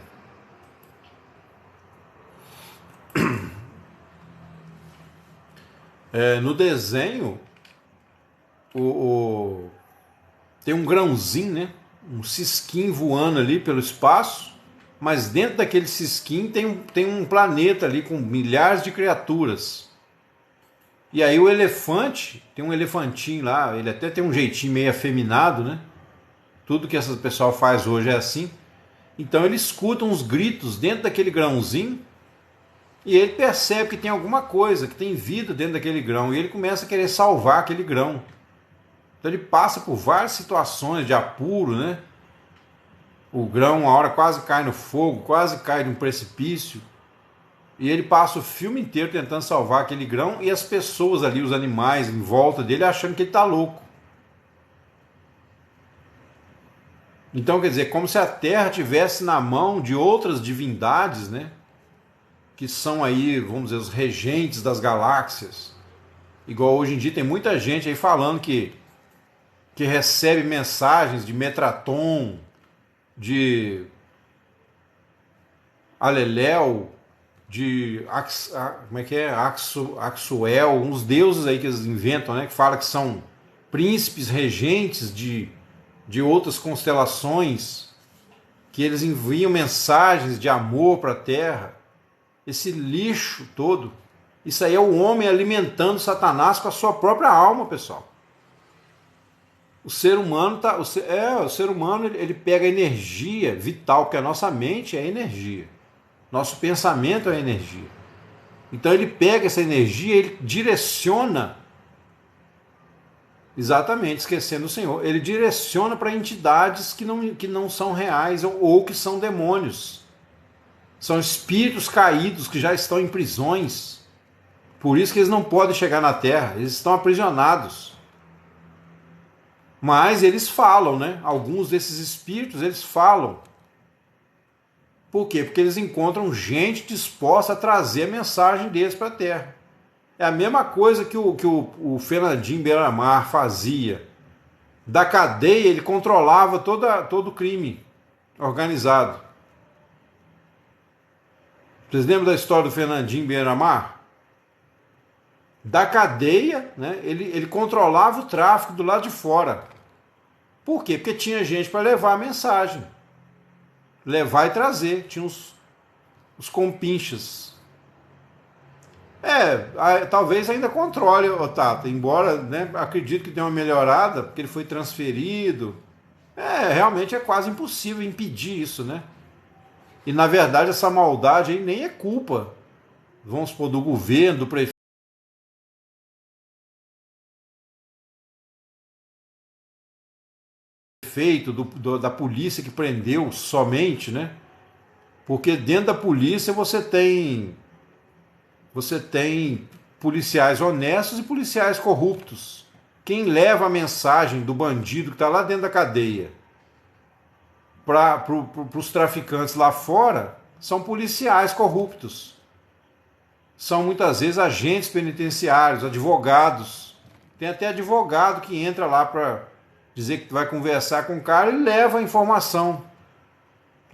No desenho, tem um grãozinho, né? Um cisquinho voando ali pelo espaço, mas dentro daquele cisquinho tem um planeta ali com milhares de criaturas. E aí o elefante, tem um elefantinho lá, ele até tem um jeitinho meio afeminado, né? Tudo que esse pessoal faz hoje é assim. Então ele escuta uns gritos dentro daquele grãozinho e ele percebe que tem alguma coisa, que tem vida dentro daquele grão. E ele começa a querer salvar aquele grão. Então ele passa por várias situações de apuro, né? O grão, uma hora, quase cai no fogo, quase cai de um precipício. E ele passa o filme inteiro tentando salvar aquele grão e as pessoas ali, os animais em volta dele, achando que ele está louco. Então, quer dizer, como se a Terra tivesse na mão de outras divindades, né? Que são aí, vamos dizer, os regentes das galáxias. Igual hoje em dia tem muita gente aí falando que recebe mensagens de Metraton, de Alelel, de como é que é? Axuel, uns deuses aí que eles inventam, né? Que fala que são príncipes regentes de outras constelações, que eles enviam mensagens de amor para a Terra. Esse lixo todo, isso aí é o homem alimentando Satanás com a sua própria alma, pessoal. O ser humano ele pega energia vital, porque a nossa mente é energia. Nosso pensamento é energia. Então ele pega essa energia, ele direciona, exatamente, esquecendo o Senhor, ele direciona para entidades que não são reais ou que são demônios. São espíritos caídos que já estão em prisões. Por isso que eles não podem chegar na Terra, eles estão aprisionados. Mas eles falam, né? Alguns desses espíritos, eles falam. Por quê? Porque eles encontram gente disposta a trazer a mensagem deles para a Terra. É a mesma coisa que o Fernandinho Beiramar fazia. Da cadeia, ele controlava todo o crime organizado. Vocês lembram da história do Fernandinho Beiramar? Da cadeia, né, ele controlava o tráfico do lado de fora. Por quê? Porque tinha gente para levar a mensagem. Levar e trazer. Tinha os compinchas. Talvez ainda controle, Tata, embora, né, acredito que dê uma melhorada, porque ele foi transferido. Realmente é quase impossível impedir isso, né? E na verdade essa maldade aí nem é culpa, vamos supor, do governo, do prefeito, da polícia que prendeu somente, né? Porque dentro da polícia você tem policiais honestos e policiais corruptos. Quem leva a mensagem do bandido que está lá dentro da cadeia para os traficantes lá fora são policiais corruptos. São muitas vezes agentes penitenciários, advogados. Tem até advogado que entra lá para dizer que vai conversar com o cara e leva a informação,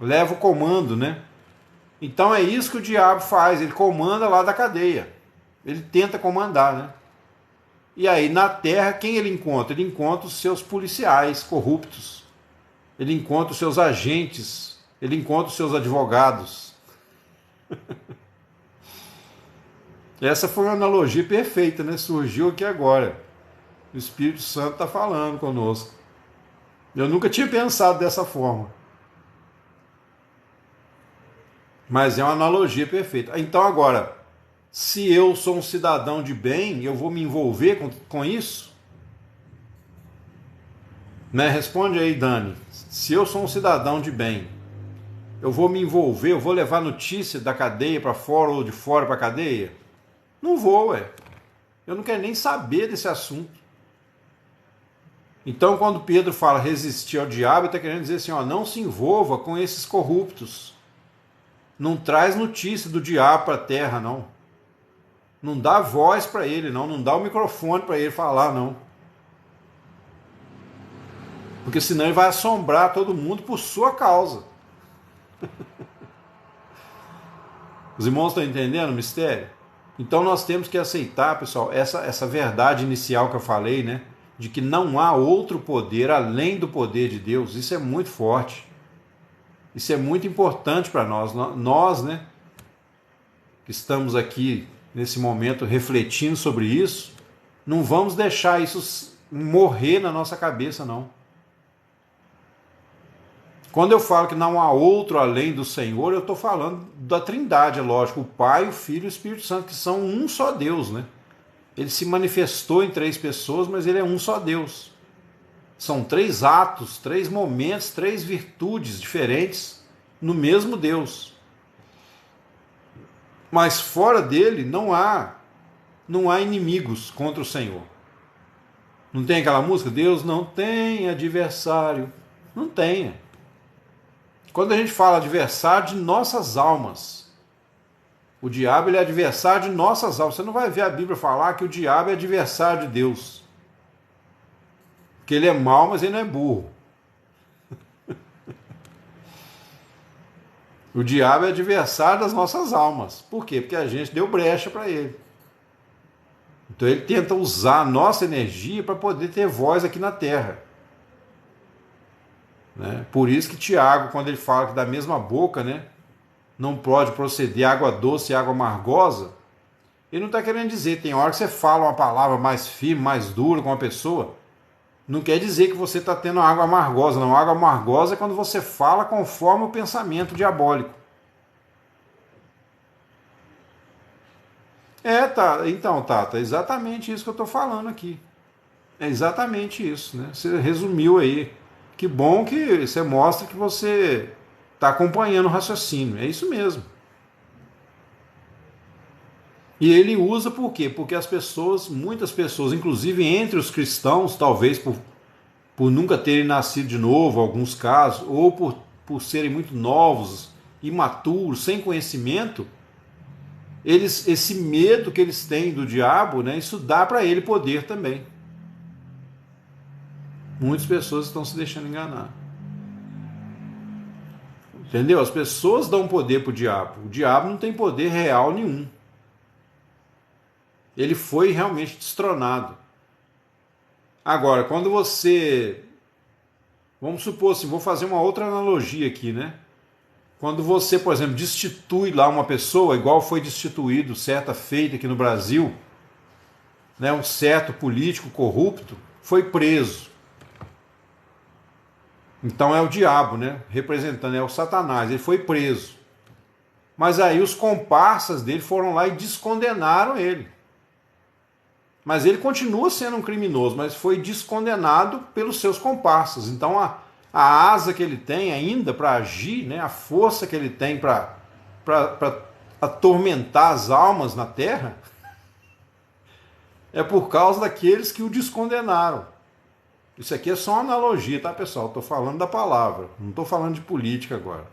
leva o comando, né? Então é isso que o diabo faz, ele comanda lá da cadeia. Ele tenta comandar, né? E aí na terra, quem ele encontra? Ele encontra os seus policiais corruptos. Ele encontra os seus agentes. Ele encontra os seus advogados. Essa foi uma analogia perfeita, né? Surgiu aqui agora. O Espírito Santo está falando conosco. Eu nunca tinha pensado dessa forma. Mas é uma analogia perfeita. Então agora, se eu sou um cidadão de bem, eu vou me envolver com isso? Né? Responde aí, Dani. Se eu sou um cidadão de bem, eu vou me envolver, eu vou levar notícia da cadeia para fora ou de fora para a cadeia? Não vou, ué. Eu não quero nem saber desse assunto. Então, quando Pedro fala resistir ao diabo, ele está querendo dizer assim, ó, não se envolva com esses corruptos. Não traz notícia do diabo para a terra, não. Não dá voz para ele, não. Não dá o microfone para ele falar, não. Porque senão ele vai assombrar todo mundo por sua causa. Os irmãos estão entendendo o mistério? Então nós temos que aceitar, pessoal, essa verdade inicial que eu falei, né? De que não há outro poder além do poder de Deus. Isso é muito forte. Isso é muito importante para nós. Nós, né, que estamos aqui nesse momento refletindo sobre isso, não vamos deixar isso morrer na nossa cabeça, não. Quando eu falo que não há outro além do Senhor, eu estou falando da Trindade, é lógico, o Pai, o Filho e o Espírito Santo, que são um só Deus, né? Ele se manifestou em 3 pessoas, mas ele é um só Deus. São 3 atos, 3 momentos, 3 virtudes diferentes no mesmo Deus. Mas fora dele não há inimigos contra o Senhor. Não tem aquela música? Deus não tem adversário. Não tenha. Quando a gente fala adversário de nossas almas, o diabo ele é adversário de nossas almas. Você não vai ver a Bíblia falar que o diabo é adversário de Deus. Porque ele é mau, mas ele não é burro. O diabo é adversário das nossas almas. Por quê? Porque a gente deu brecha para ele. Então ele tenta usar a nossa energia para poder ter voz aqui na terra. Né? Por isso que Tiago, quando ele fala que da mesma boca, né, não pode proceder água doce e água amargosa, ele não está querendo dizer, tem hora que você fala uma palavra mais firme, mais dura com uma pessoa, não quer dizer que você está tendo água amargosa, não. Água amargosa é quando você fala conforme o pensamento diabólico. Então, Tata, é exatamente isso que eu estou falando aqui. É exatamente isso, né? Você resumiu aí. Que bom que você mostra que você está acompanhando o raciocínio. É isso mesmo. E ele usa por quê? Porque as pessoas, muitas pessoas, inclusive entre os cristãos, talvez por nunca terem nascido de novo, alguns casos, ou por serem muito novos, imaturos, sem conhecimento, esse medo que eles têm do diabo, né, isso dá para ele poder também. Muitas pessoas estão se deixando enganar. Entendeu? As pessoas dão poder para o diabo. O diabo não tem poder real nenhum. Ele foi realmente destronado. Agora, quando você... Vamos supor assim, vou fazer uma outra analogia aqui, né? Quando você, por exemplo, destitui lá uma pessoa, igual foi destituído certa feita aqui no Brasil, né, um certo político corrupto, foi preso. Então é o diabo, né? Representando, é o Satanás. Ele foi preso. Mas aí os comparsas dele foram lá e descondenaram ele. Mas ele continua sendo um criminoso, mas foi descondenado pelos seus comparsas. Então a asa que ele tem ainda para agir, né? A força que ele tem para atormentar as almas na terra, é por causa daqueles que o descondenaram. Isso aqui é só uma analogia, tá, pessoal? Estou falando da palavra, não estou falando de política agora.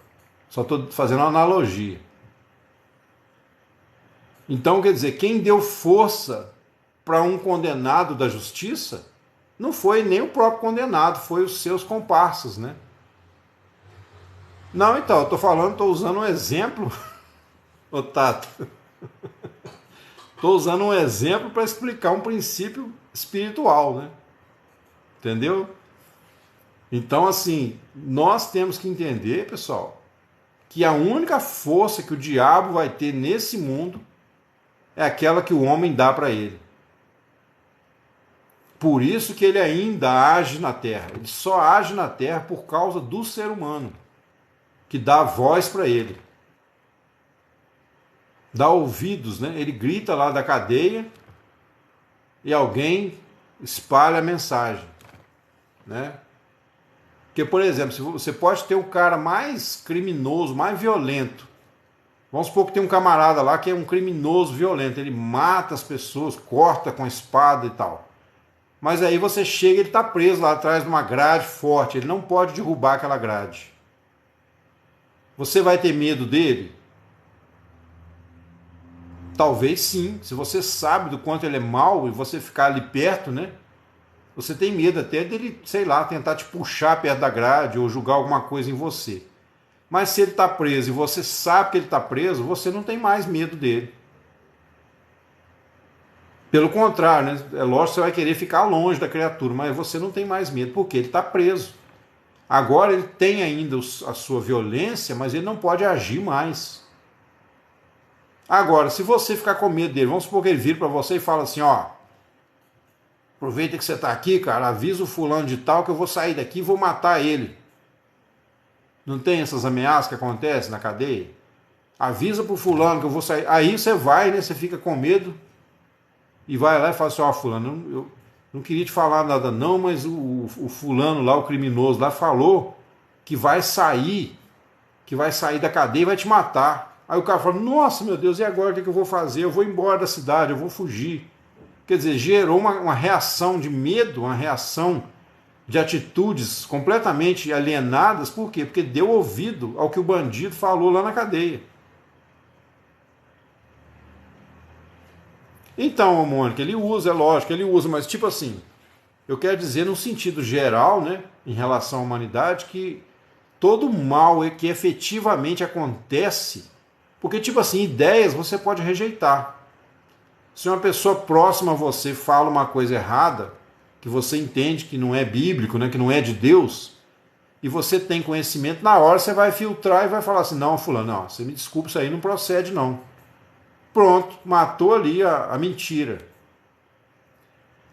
Só estou fazendo uma analogia. Então, quer dizer, quem deu força para um condenado da justiça não foi nem o próprio condenado, foi os seus comparsas, né? Não, então, eu estou usando um exemplo, ô Tato. Estou usando um exemplo para explicar um princípio espiritual, né? Entendeu? Então, assim, nós temos que entender, pessoal, que a única força que o diabo vai ter nesse mundo é aquela que o homem dá para ele. Por isso que ele ainda age na terra. Ele só age na terra por causa do ser humano, que dá voz para ele. Dá ouvidos, né? Ele grita lá da cadeia e alguém espalha a mensagem, né? Porque, por exemplo, você pode ter o cara mais criminoso, mais violento. Vamos supor que tem um camarada lá que é um criminoso violento. Ele mata as pessoas, corta com a espada e tal. Mas aí você chega e ele está preso lá atrás de uma grade forte. Ele não pode derrubar aquela grade. Você vai ter medo dele? Talvez sim. Se você sabe do quanto ele é mau e você ficar ali perto, né? Você tem medo até dele, sei lá, tentar te puxar perto da grade ou julgar alguma coisa em você. Mas se ele está preso e você sabe que ele está preso, você não tem mais medo dele. Pelo contrário, né? É lógico que você vai querer ficar longe da criatura, mas você não tem mais medo, porque ele está preso. Agora ele tem ainda a sua violência, mas ele não pode agir mais. Agora, se você ficar com medo dele, vamos supor que ele vira para você e fala assim, ó, aproveita que você está aqui, cara, avisa o fulano de tal que eu vou sair daqui e vou matar ele. Não tem essas ameaças que acontecem na cadeia? Avisa pro fulano que eu vou sair. Aí você vai, né? Você fica com medo e vai lá e fala assim, ó, fulano, eu não queria te falar nada não, mas o fulano lá, o criminoso lá, falou que vai sair da cadeia e vai te matar. Aí o cara fala, nossa, meu Deus, e agora o que eu vou fazer? Eu vou embora da cidade, eu vou fugir. Quer dizer, gerou uma reação de medo, uma reação de atitudes completamente alienadas. Por quê? Porque deu ouvido ao que o bandido falou lá na cadeia. Então, Mônica, ele usa, é lógico, ele usa, mas tipo assim, eu quero dizer no sentido geral, né, em relação à humanidade, que todo mal que efetivamente acontece, porque tipo assim, ideias você pode rejeitar. Se uma pessoa próxima a você fala uma coisa errada, que você entende que não é bíblico, né, que não é de Deus, e você tem conhecimento, na hora você vai filtrar e vai falar assim, não, fulano, não, você me desculpa, isso aí não procede não. Pronto, matou ali a mentira.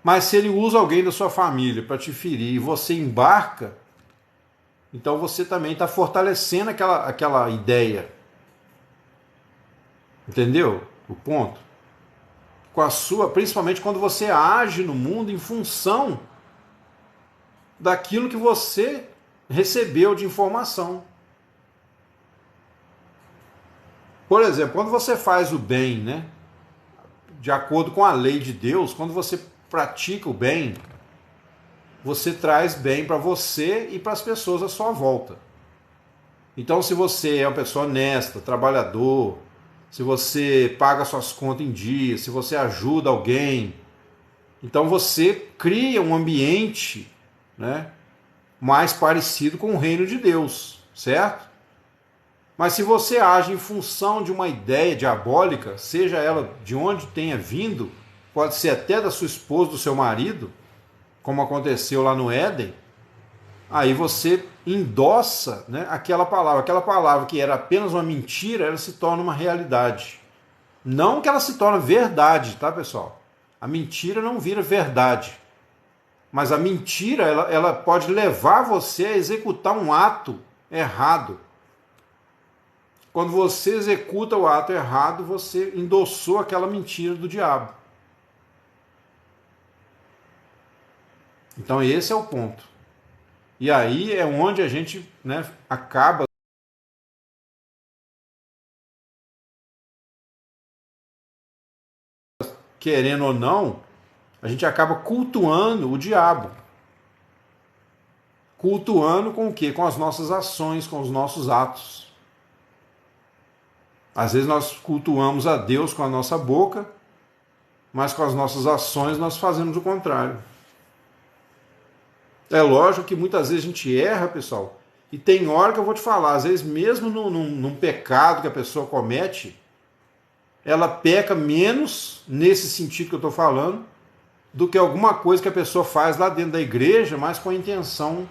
Mas se ele usa alguém da sua família para te ferir e você embarca, então você também está fortalecendo aquela ideia. Entendeu o ponto? Principalmente quando você age no mundo em função daquilo que você recebeu de informação. Por exemplo, quando você faz o bem, né, de acordo com a lei de Deus, quando você pratica o bem, você traz bem para você e para as pessoas à sua volta. Então, se você é uma pessoa honesta, trabalhador, se você paga suas contas em dia, se você ajuda alguém, então você cria um ambiente, né, mais parecido com o reino de Deus, certo? Mas se você age em função de uma ideia diabólica, seja ela de onde tenha vindo, pode ser até da sua esposa, do seu marido, como aconteceu lá no Éden, aí você endossa, né, aquela palavra que era apenas uma mentira, ela se torna uma realidade. Não que ela se torne verdade, tá, pessoal? A mentira não vira verdade. Mas a mentira, ela pode levar você a executar um ato errado. Quando você executa o ato errado, você endossou aquela mentira do diabo. Então esse é o ponto. E aí é onde a gente, né, acaba querendo ou não, a gente acaba cultuando o diabo. Cultuando com o quê? Com as nossas ações, com os nossos atos. Às vezes nós cultuamos a Deus com a nossa boca, mas com as nossas ações nós fazemos o contrário. É lógico que muitas vezes a gente erra, pessoal, e tem hora que eu vou te falar, às vezes mesmo num pecado que a pessoa comete, ela peca menos, nesse sentido que eu estou falando, do que alguma coisa que a pessoa faz lá dentro da igreja, mas com a intenção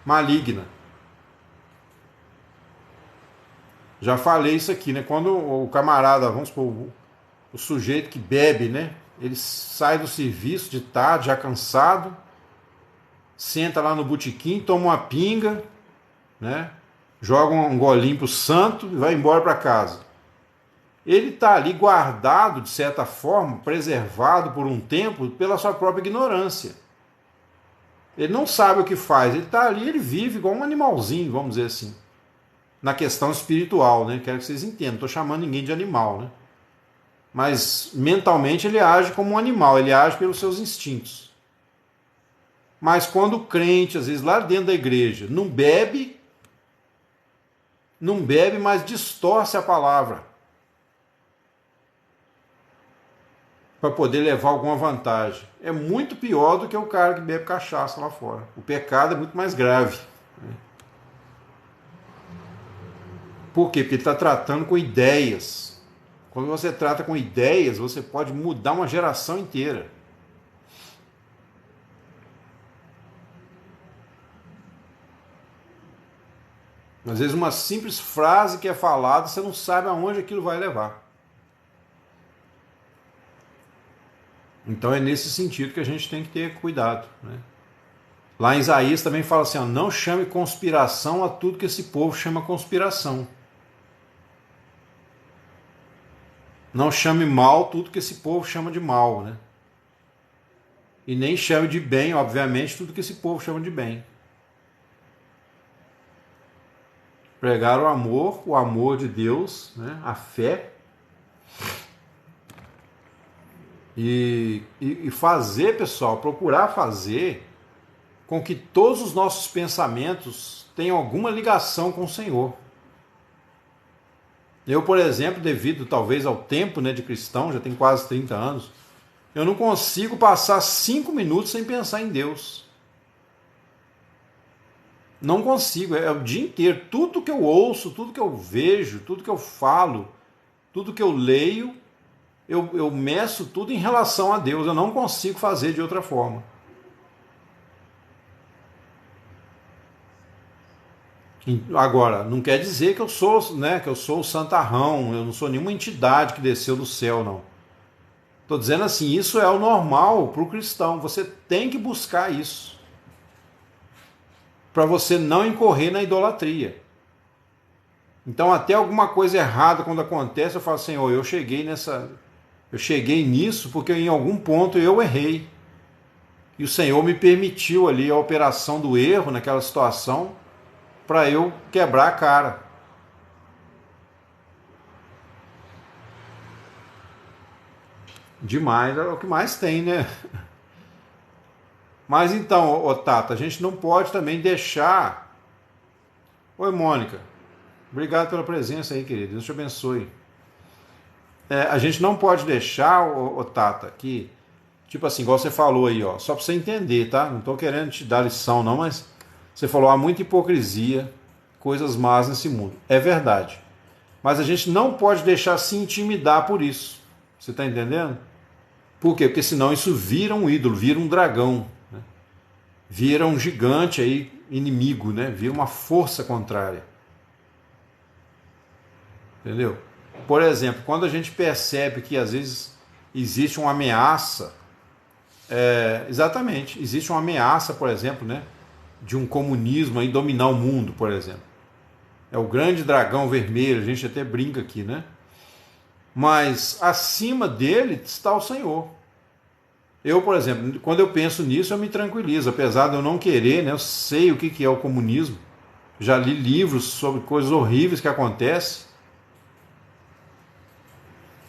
maligna. Já falei isso aqui, né? Quando o camarada, vamos supor, o sujeito que bebe, né? Ele sai do serviço de tarde, já cansado, senta lá no botequim, toma uma pinga, né? Joga um golinho pro santo e vai embora para casa. Ele está ali guardado, de certa forma, preservado por um tempo, pela sua própria ignorância. Ele não sabe o que faz, ele está ali, ele vive igual um animalzinho, vamos dizer assim. Na questão espiritual, né? Quero que vocês entendam, não estou chamando ninguém de animal, né? Mas mentalmente ele age como um animal, ele age pelos seus instintos. Mas quando o crente, às vezes lá dentro da igreja, não bebe, mas distorce a palavra para poder levar alguma vantagem. É muito pior do que o cara que bebe cachaça lá fora. O pecado é muito mais grave. Por quê? Porque ele está tratando com ideias. Quando você trata com ideias, você pode mudar uma geração inteira. Às vezes uma simples frase que é falada, você não sabe aonde aquilo vai levar. Então é nesse sentido que a gente tem que ter cuidado, né? Lá em Isaías também fala assim, ó, não chame conspiração a tudo que esse povo chama conspiração. Não chame mal tudo que esse povo chama de mal, né? E nem chame de bem, obviamente, tudo que esse povo chama de bem. Pregar o amor de Deus, né? A fé. E fazer, pessoal, procurar fazer com que todos os nossos pensamentos tenham alguma ligação com o Senhor. Eu, por exemplo, devido talvez ao tempo, né, de cristão, já tenho quase 30 anos, eu não consigo passar 5 minutos sem pensar em Deus. Não consigo, é o dia inteiro. Tudo que eu ouço, tudo que eu vejo, tudo que eu falo, tudo que eu leio, eu meço tudo em relação a Deus. Eu não consigo fazer de outra forma. Agora, não quer dizer que eu sou, né, que eu sou o santarrão, eu não sou nenhuma entidade que desceu do céu, não. Estou dizendo assim, isso é o normal para o cristão. Você tem que buscar isso para você não incorrer na idolatria. Então, até alguma coisa errada quando acontece, eu falo, Senhor, eu cheguei nisso porque em algum ponto eu errei. E o Senhor me permitiu ali a operação do erro naquela situação para eu quebrar a cara. Demais, é o que mais tem, né? Mas então, ô Tata, a gente não pode também deixar... Oi, Mônica. Obrigado pela presença aí, querido. Deus te abençoe. A gente não pode deixar, ô Tata, que... Tipo assim, igual você falou aí, ó. Só para você entender, tá? Não estou querendo te dar lição, não, mas... Você falou, há muita hipocrisia, coisas más nesse mundo. É verdade. Mas a gente não pode deixar se intimidar por isso. Você está entendendo? Por quê? Porque senão isso vira um ídolo, vira um dragão. Vira um gigante aí, inimigo, né? Vira uma força contrária. Entendeu? Por exemplo, quando a gente percebe que às vezes existe uma ameaça Exatamente. Existe uma ameaça, por exemplo, né, de um comunismo aí dominar o mundo, por exemplo. É o grande dragão vermelho, a gente até brinca aqui, né? Mas acima dele está o Senhor. Eu, por exemplo, quando eu penso nisso, eu me tranquilizo, apesar de eu não querer, né? Eu sei o que é o comunismo. Já li livros sobre coisas horríveis que acontecem.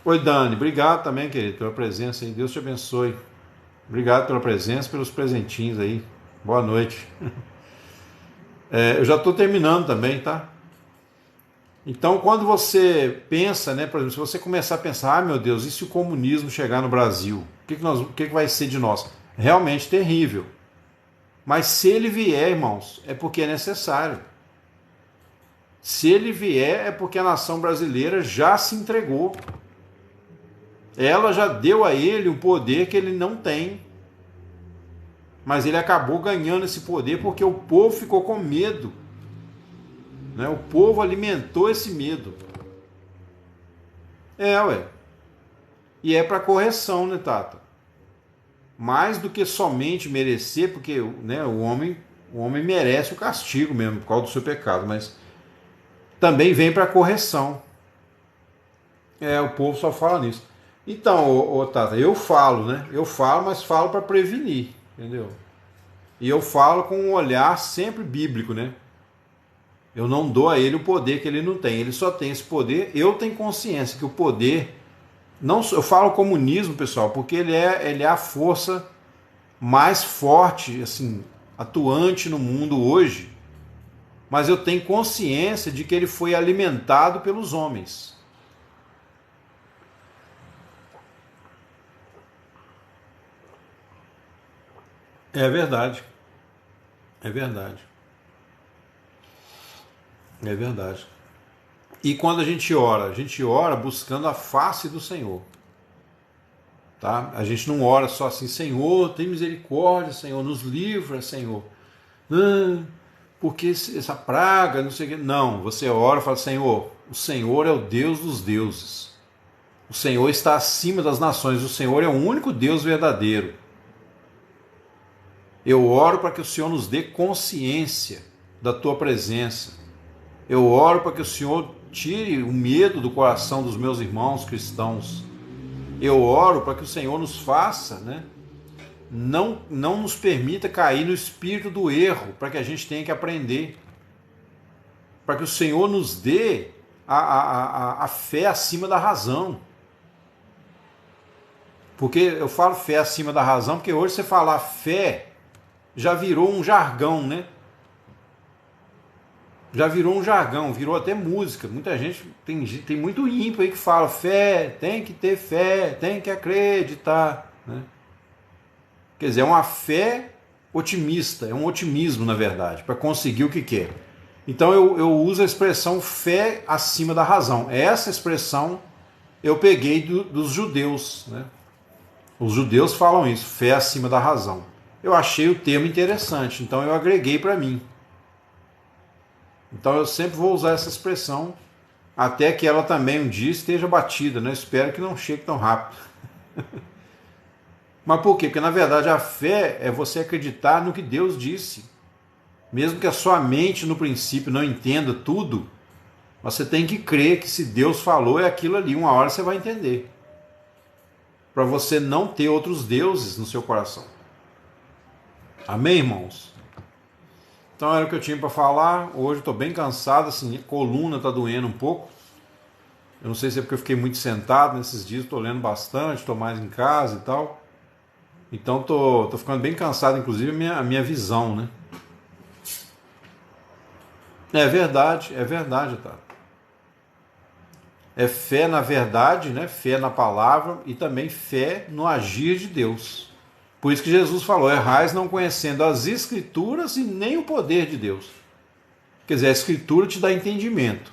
Oi, Dani, obrigado também, querido, pela presença aí. Deus te abençoe. Obrigado pela presença, pelos presentinhos aí. Boa noite. Eu já estou terminando também, tá? Então, quando você pensa, né, por exemplo, se você começar a pensar, meu Deus, e se o comunismo chegar no Brasil? O que vai ser de nós? Realmente terrível. Mas se ele vier, irmãos, é porque é necessário. Se ele vier, é porque a nação brasileira já se entregou. Ela já deu a ele um poder que ele não tem. Mas ele acabou ganhando esse poder porque o povo ficou com medo. Né? O povo alimentou esse medo. Ué. E é para correção, né, Tata? Mais do que somente merecer, porque, né, o homem merece o castigo mesmo por causa do seu pecado, mas também vem para correção. O povo só fala nisso. Então, Tata, eu falo, né? Eu falo, mas falo para prevenir, entendeu? E eu falo com um olhar sempre bíblico, né? Eu não dou a ele o poder que ele não tem. Ele só tem esse poder. Eu tenho consciência que o poder... Não, eu falo comunismo, pessoal, porque ele é a força mais forte, assim, atuante no mundo hoje. Mas eu tenho consciência de que ele foi alimentado pelos homens. É verdade. É verdade. É verdade. E quando a gente ora buscando a face do Senhor. Tá? A gente não ora só assim, Senhor, tem misericórdia, Senhor, nos livra, Senhor. Porque essa praga, não sei o que. Não, você ora e fala, Senhor, o Senhor é o Deus dos deuses. O Senhor está acima das nações, o Senhor é o único Deus verdadeiro. Eu oro para que o Senhor nos dê consciência da tua presença. Eu oro para que o Senhor tire o medo do coração dos meus irmãos cristãos. Eu oro para que o Senhor nos faça, né? Não nos permita cair no espírito do erro, para que a gente tenha que aprender. Para que o Senhor nos dê a fé acima da razão. Porque eu falo fé acima da razão, porque hoje você falar fé já virou um jargão, né? Já virou um jargão, virou até música. Muita gente, tem muito ímpio aí que fala fé, tem que ter fé, tem que acreditar, né? Quer dizer, é uma fé otimista, é um otimismo, na verdade, para conseguir o que quer. Então eu uso a expressão fé acima da razão. Essa expressão eu peguei dos judeus, né? Os judeus falam isso, fé acima da razão. Eu achei o termo interessante, então eu agreguei para mim. Então eu sempre vou usar essa expressão até que ela também um dia esteja batida, né? Espero que não chegue tão rápido. Mas por quê? Porque na verdade a fé é você acreditar no que Deus disse. Mesmo que a sua mente no princípio não entenda tudo, você tem que crer que se Deus falou é aquilo ali, uma hora você vai entender. Para você não ter outros deuses no seu coração. Amém, irmãos? Então era o que eu tinha para falar. Hoje eu estou bem cansado, assim, a coluna está doendo um pouco. Eu não sei se é porque eu fiquei muito sentado nesses dias, estou lendo bastante, estou mais em casa e tal. Então estou ficando bem cansado, inclusive a minha visão, né? É verdade, tá? É fé na verdade, né? Fé na palavra e também fé no agir de Deus. Por isso que Jesus falou, errais não conhecendo as Escrituras e nem o poder de Deus. Quer dizer, a Escritura te dá entendimento.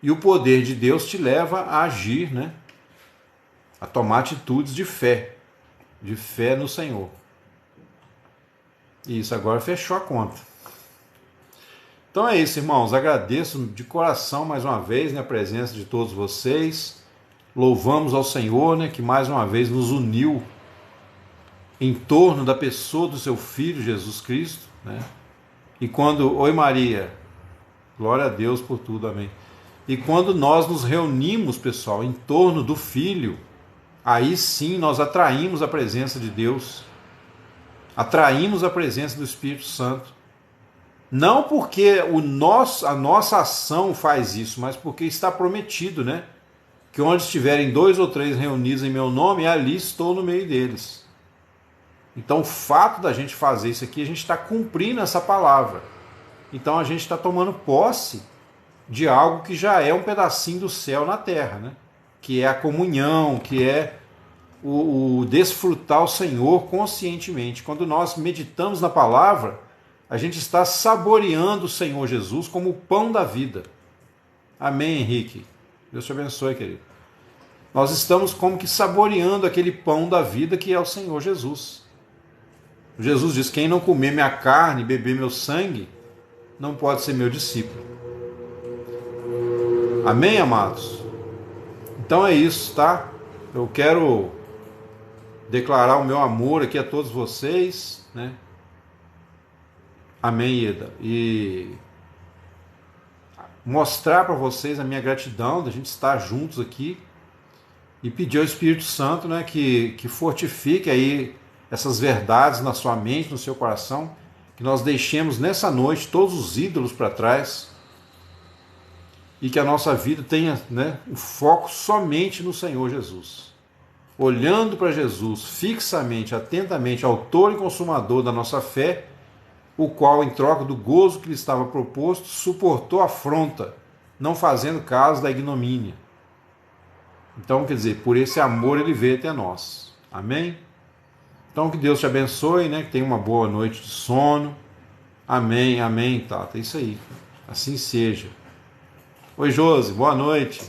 E o poder de Deus te leva a agir, né? A tomar atitudes de fé no Senhor. Isso, agora fechou a conta. Então é isso, irmãos. Agradeço de coração mais uma vez, né, a presença de todos vocês. Louvamos ao Senhor, né, que mais uma vez nos uniu em torno da pessoa do seu Filho Jesus Cristo, né? E quando, oi Maria, glória a Deus por tudo, amém. E quando nós nos reunimos, pessoal, em torno do Filho, aí sim nós atraímos a presença de Deus, atraímos a presença do Espírito Santo. Não porque a nossa ação faz isso, mas porque está prometido, né? Que onde estiverem 2 ou 3 reunidos em meu nome, ali estou no meio deles. Então o fato da gente fazer isso aqui, a gente está cumprindo essa palavra. Então a gente está tomando posse de algo que já é um pedacinho do céu na terra, né? Que é a comunhão, que é o desfrutar o Senhor conscientemente. Quando nós meditamos na palavra, a gente está saboreando o Senhor Jesus como o pão da vida. Amém, Henrique? Deus te abençoe, querido. Nós estamos como que saboreando aquele pão da vida que é o Senhor Jesus. Jesus diz: quem não comer minha carne e beber meu sangue, não pode ser meu discípulo. Amém, amados? Então é isso, tá? Eu quero declarar o meu amor aqui a todos vocês, né? Amém, Eda? E mostrar para vocês a minha gratidão da gente estar juntos aqui e pedir ao Espírito Santo, né, que fortifique aí essas verdades na sua mente, no seu coração, que nós deixemos nessa noite todos os ídolos para trás e que a nossa vida tenha, né, um foco somente no Senhor Jesus. Olhando para Jesus fixamente, atentamente, autor e consumador da nossa fé, o qual, em troca do gozo que lhe estava proposto, suportou a afronta, não fazendo caso da ignomínia. Então, quer dizer, por esse amor ele veio até nós. Amém? Então, que Deus te abençoe, né? Que tenha uma boa noite de sono. Amém, amém, Tata. É isso aí. Assim seja. Oi, Josi, boa noite.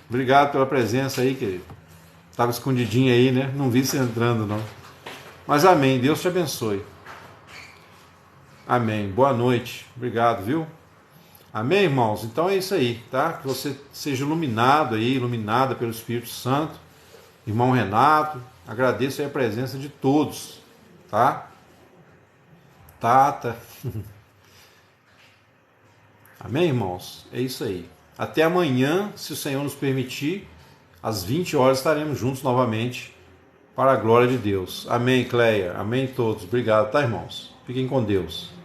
Obrigado pela presença aí, querido. Estava escondidinho aí, né? Não vi você entrando, não. Mas amém, Deus te abençoe. Amém. Boa noite. Obrigado, viu? Amém, irmãos? Então é isso aí, tá? Que você seja iluminado aí, iluminada pelo Espírito Santo. Irmão Renato, agradeço aí a presença de todos, tá? Tata. Amém, irmãos? É isso aí. Até amanhã, se o Senhor nos permitir, às 20 horas estaremos juntos novamente para a glória de Deus. Amém, Cleia. Amém, todos. Obrigado, tá, irmãos? Fiquem com Deus.